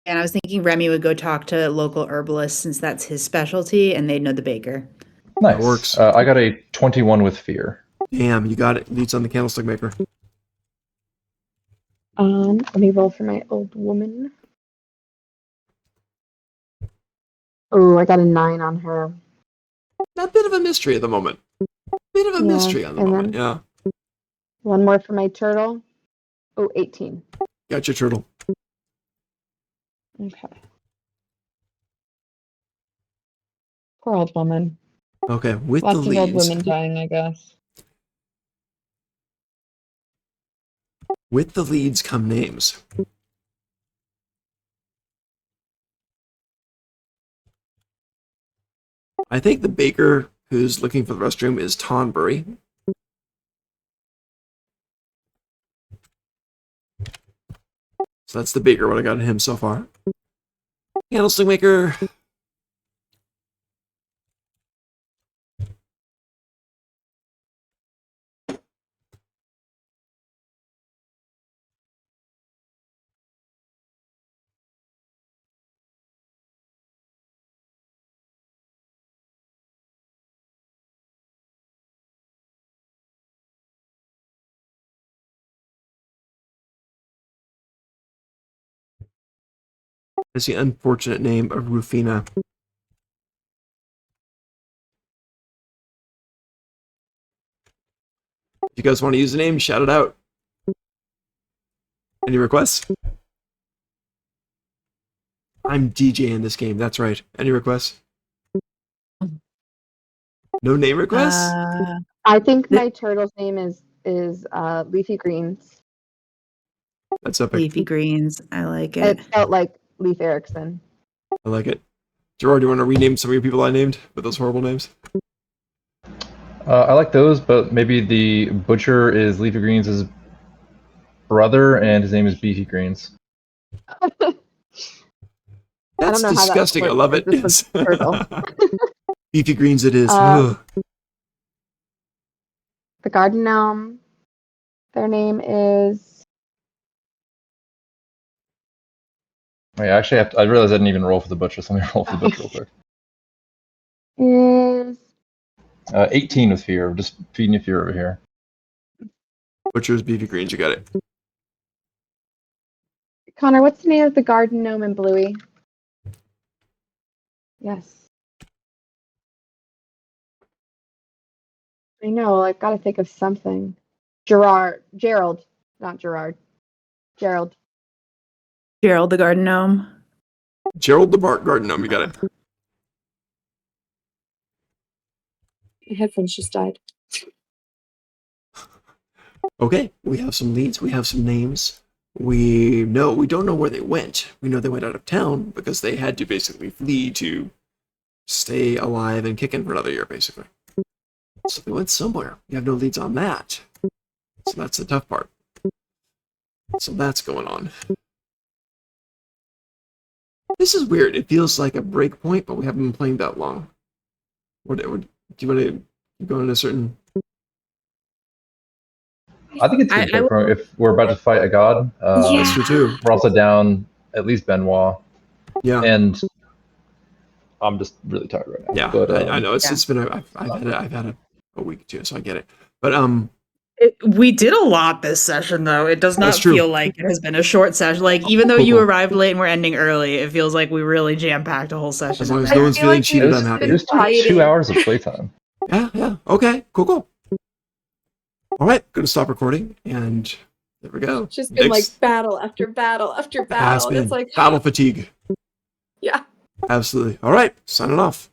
And I was thinking Remy would go talk to local herbalists since that's his specialty, and they'd know the baker. Nice. That works. I got a 21 with fear. Damn, you got it. Leads on the candlestick maker. Let me roll for my old woman. Oh, I got a 9 on her. A bit of a mystery at the moment. Bit of a mystery on the moment, yeah. One more for my turtle. Oh, 18. Got your turtle. Okay. Poor old woman. Okay, with Lots the of old leads. women dying, I guess. With the leads come names. I think the baker who's looking for the restroom is Tonbury. So that's the baker, what I got in him so far. Candlestick maker. Is the unfortunate name of Rufina. you guys want to use a name, shout it out. Any requests? I'm DJ in this game. That's right. Any requests? No name requests? I think my turtle's name is Leafy Greens. That's epic. Leafy greens. I like it. It's spelled like Leaf Erikson. I like it. Gerard, do you want to rename some of your people I named with those horrible names? I like those, but maybe the butcher is Leafy Greens' brother, and his name is Beefy Greens. That's know how that disgusting. I works, love but it. this was turtle. Beefy greens it is. The garden gnome. Their name is. Wait, actually, I realized I didn't even roll for the butcher, so let me roll for the butcher real quick. Is 18 with fear. Just feeding you fear over here. Butcher's beefy greens. You got it. Connor, what's the name of the garden gnome in Bluey? Yes. I know, I've got to think of something. Gerald, not Gerard. Gerald. Gerald the garden gnome. Gerald the Bart Garden Gnome. You got it. My headphones just died. Okay, we have some leads. We have some names. We don't know where they went. We know they went out of town because they had to basically flee to stay alive and kicking for another year, basically. So they went somewhere. We have no leads on that. So that's the tough part. So that's going on. This is weird. It feels like a break point, but we haven't been playing that long. Do you want to go in a certain... I think it's a good point if we're about to fight a god. That's true too. We're also down at least Benoit. Yeah. And I'm just really tired right now. Yeah, But, I know it's been I've had a week too, so I get it. But We did a lot this session, though. It does not That's true. feel like it has been a short session. Like, even though you arrived late and we're ending early, it feels like we really jam-packed a whole session. as long as I no one's feel feeling like cheated, we I'm happy. it was 2 hours of playtime. Yeah. Okay, cool. All right, gonna stop recording, and there we go. It's just been Next- like battle after battle after Has battle. been It's like battle fatigue. yeah. Absolutely. All right, signing off.